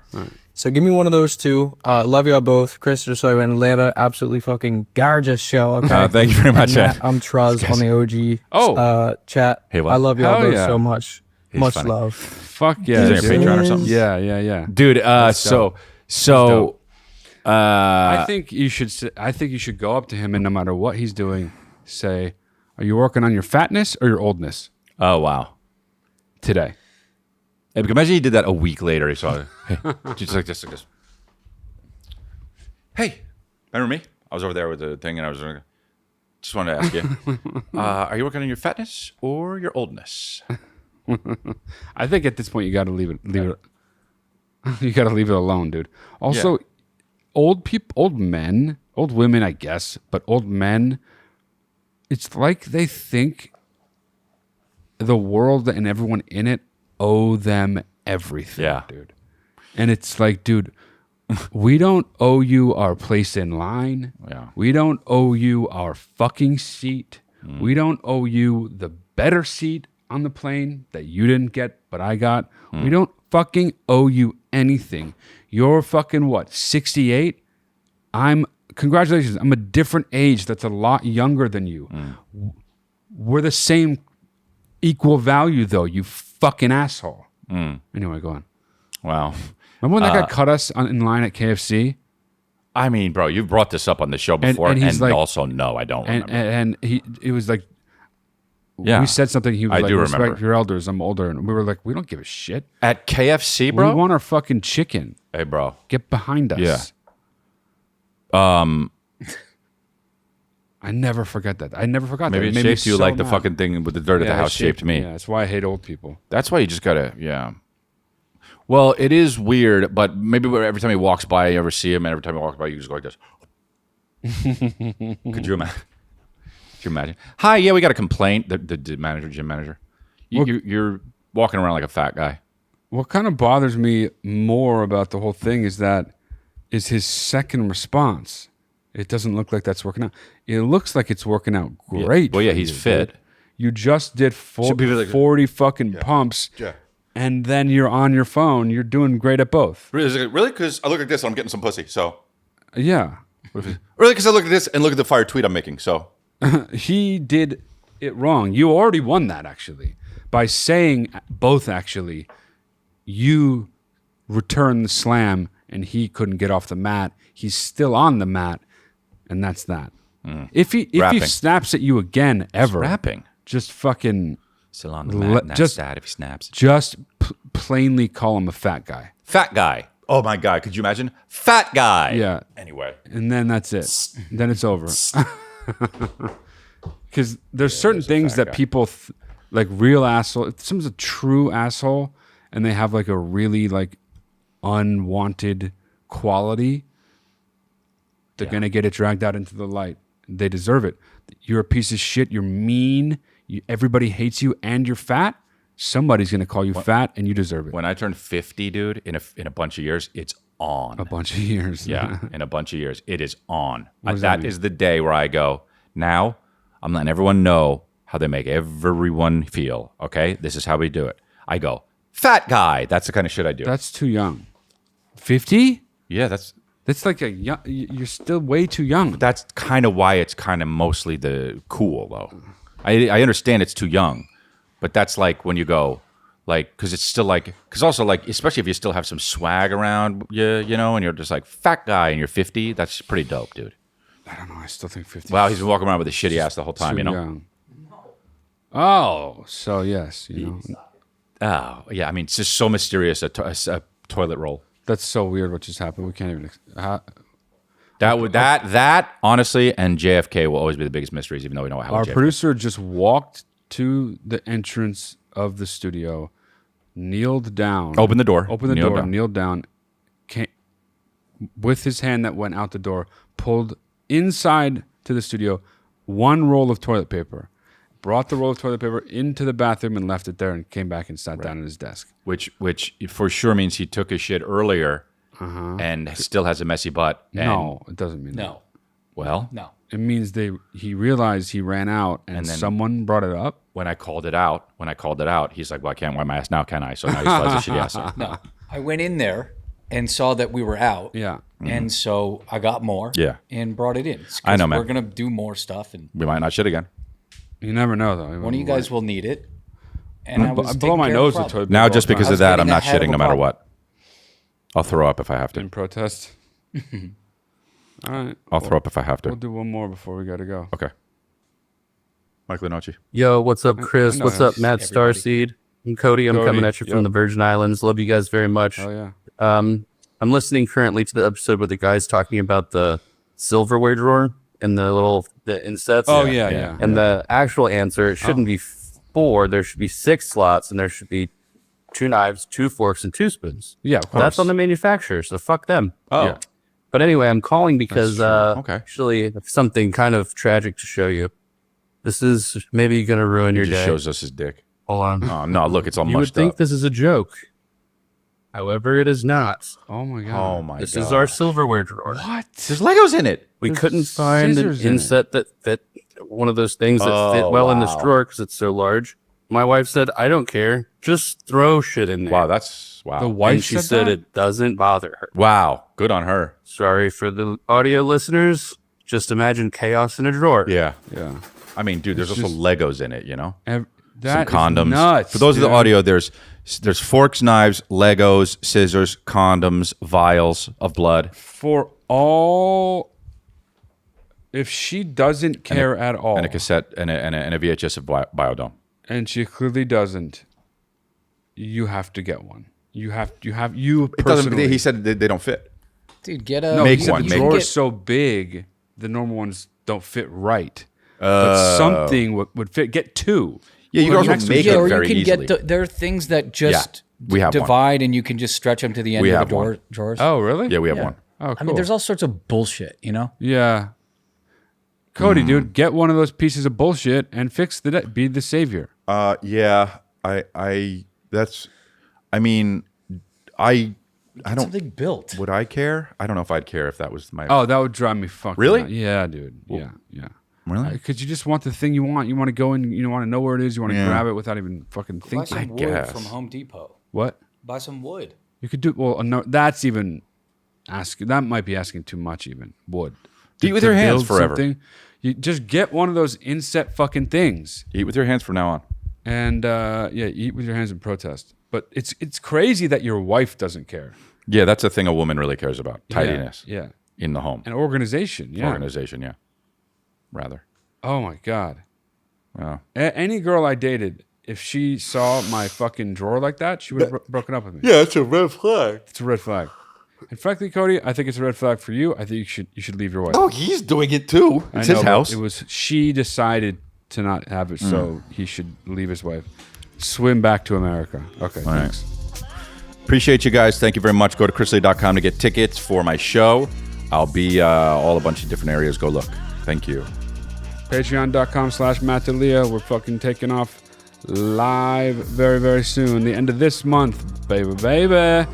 So give me one of those two. Love y'all both. Chris, just so in Atlanta, absolutely fucking gorgeous show. Okay. Thank you very much. And Matt, I'm Truz on the OG chat. Hey, what? I love y'all Hell both yeah. so much. He's Much funny. love. Fuck yeah. He's on your dude. Patreon or something? Yeah. Dude, so I think you should go up to him and no matter what he's doing, say, "Are you working on your fatness or your oldness oh wow. today?" Hey, but imagine he did that a week later. He saw it. Hey, just like this. Hey, remember me? I was over there with the thing, and I was just wanted to ask you: are you working on your fatness or your oldness? I think at this point you got to leave it. You got to leave it alone, dude. Also, old people, old men, old women, I guess, but old men. It's like they think the world and everyone in it owe them everything, Yeah. dude. And it's like, dude, we don't owe you our place in line. Yeah. We don't owe you our fucking seat. We don't owe you the better seat on the plane that you didn't get, but I got. We don't fucking owe you anything. You're fucking what, 68? Congratulations. I'm a different age that's a lot younger than you. We're the same equal value though, you fucking asshole. Anyway, go on. Wow. Remember when that guy cut us in line at KFC? I mean, bro, you've brought this up on the show before, and, he's like- also no, I don't remember. And it was like, Yeah. we said something. He was I like, do respect remember. your elders. I'm older. And we were like, we don't give a shit. At KFC, bro? We want our fucking chicken. Hey, bro. Get behind us. Yeah. I never forget that. I never forgot Maybe that. it made me shaped you so like the mad. fucking thing with the dirt at the it house shaped me. Yeah, that's why I hate old people. That's why you just gotta, yeah. Well, it is weird, but maybe every time he walks by, you ever see him, and every time he walks by, you just go like this. Could you imagine? Could you imagine? Hi, yeah, we got a complaint. The manager, gym manager. You're walking around like a fat guy. What kind of bothers me more about the whole thing is his second response. It doesn't look like that's working out. It looks like it's working out great. Well, yeah, for he's you, fit. dude. You just did Should be like- 40 fucking pumps, and then you're on your phone. You're doing great at both. Really? Because I look like this and I'm getting some pussy, so. Yeah. Really? Because I look at this and look at the fire tweet I'm making, so. He did it wrong. You already won that, actually. By saying both, actually, you returned the slam, and he couldn't get off the mat. He's still on the mat, and that's that. If he snaps at you again, ever. Rapping. Just fucking... Still on the mat, and that's sad if he snaps. Just plainly call him a fat guy. Fat guy. Oh my God, could you imagine? Fat guy. Yeah. Anyway. And then that's it. Then it's over. Because there's certain things that people, like real asshole, if someone's a true asshole and they have like a really like unwanted quality, they're going to get it dragged out into the light. They deserve it. You're a piece of shit. You're mean. Everybody hates you and you're fat. Somebody's going to call you fat and you deserve it. When I turn 50, dude, in a bunch of years, it's on. A bunch of years. Yeah, in a bunch of years, it is on. does That that mean? is the day where I go, now I'm letting everyone know how they make everyone feel, okay? This is how we do it. I go, fat guy. That's the kind of shit I do. That's too young. 50? Yeah, that's like a young, you're still way too young. that's kind of why it's kind of mostly the cool, though. I understand it's too young, but that's like when you go, like, because it's still like, because also like, especially if you still have some swag around you know, and you're just like fat guy and you're 50, that's pretty dope, dude. I don't know. I still think 50. Wow, he's been walking around with a shitty ass the whole time, too you know? young. Oh, so yes, you know. Oh, yeah, I mean, it's just so mysterious, a toilet roll. That's so weird what just happened. We can't even. That honestly, and JFK will always be the biggest mysteries, even though we know how. Our JFK. producer just walked to the entrance of the studio, kneeled down, Open the door, kneeled down, came, with his hand that went out the door, pulled inside to the studio, one roll of toilet paper, brought the roll of toilet paper into the bathroom and left it there, and came back and sat down at his desk. which for sure means he took his shit earlier and still has a messy butt. And, No, it doesn't mean that. No, well, no. It means he realized he ran out, and then- someone brought it up. when I called it out, he's like, "Well, I can't wipe my ass now, can I?" So now he still has a shitty ass. No, I went in there and saw that we were out. Yeah. And so I got more. Yeah. And brought it in. 'Cause I know, man. We're gonna do more stuff, and We might not shit again. You never know, though. one of you guys will need it. And I was I blow taking my care of nose the with problem. toilet paper. Now, all just the because time. of that, I'm getting not ahead of shitting the no matter problem. what. I'll throw up if I have to. in protest. All right. I'll throw up if I have We'll to. do one more before we got to go. Okay. Mike Lenoci. Yo, what's up, Chris? know What's that. up, Matt Starseed? I'm Cody. I'm Cody, coming at you from yep. the Virgin Islands. Love you guys very much. Oh yeah. I'm listening currently to the episode where the guy's talking about the silverware drawer and the insets. Oh yeah. And the actual answer, it shouldn't be 4. There should be 6 slots, and there should be 2 knives, 2 forks, and 2 spoons. Yeah, of course. That's on the manufacturer, so fuck them. Oh, Yeah. But anyway, I'm calling because Okay. actually something kind of tragic to show you. This is maybe going to ruin he your just day. shows us his dick. Hold on. Oh no! Look, it's all You would mushed think up. this is a joke. However, it is not. Oh my god. Oh my This god! is our silverware drawer. What? There's Legos in it. We There's couldn't find an scissors in it. inset that fit one of those things that fit well in this wow. drawer because it's so large. My wife said, "I don't care. Just throw shit in there." Wow, that's wow. The wife And she said that? it doesn't bother her. Wow, good on her. Sorry for the audio listeners. Just imagine chaos in a drawer. Yeah. Yeah. I mean, dude, there's also just- Legos in it. You know, Some some condoms. Nuts, For those of the dude. audio, there's forks, knives, Legos, scissors, condoms, vials of blood. For all If she doesn't care at all, and a cassette and a VHS of Biodome, and she clearly doesn't, you have to get one. You personally. It doesn't. He said they don't fit. Dude, get a No, Make he said one, the make drawer one. is so big, the normal ones don't fit right. But something would fit. Get two. Yeah, you Put can next also to make each it other. or very you can easily. get there are things that just we have one. divide and you can just stretch them to the end We of have the one. drawers. Oh, really? Yeah, we have one. Oh, cool. I mean, there's all sorts of bullshit, you know? Yeah. Cody, dude, get one of those pieces of bullshit and fix be the savior. Yeah, I don't. Something built. Would I care? I don't know if I'd care if that was my. Oh, that would drive me fucking Really? nuts. Yeah, dude. Yeah. Really? Because you just want the thing you want. You want to go in, you want to know where it is. You want to Yeah. grab it without even fucking Buy thinking. some wood guess. from Home Depot. What? Buy some wood. You could do, well, no, that's even asking, that might be asking too much even. Wood. Eat with your hands build forever. something, you just get one of those inset fucking things. Eat with your hands from now on. And eat with your hands and protest. But it's crazy that your wife doesn't care. Yeah, that's a thing a woman really cares about. Tidiness. Yeah. In the home. And organization. Yeah. Organization, yeah. Rather. Oh my God. Wow. Any girl I dated, if she saw my fucking drawer like that, she would have broken up with me. Yeah, it's a red flag. It's a red flag. And frankly, Cody, I think it's a red flag for you. I think you should leave your wife. Oh, he's doing it too. I It's know, his but house. It was she decided to not have it, so he should leave his wife. Swim back to America. Okay, All right. thanks. Appreciate you guys. Thank you very much. Go to chrisley.com to get tickets for my show. I'll be all a bunch of different areas. Go look. Thank you. Patreon.com/Matt D'Elia. We're fucking taking off live very, very soon. The end of this month, baby.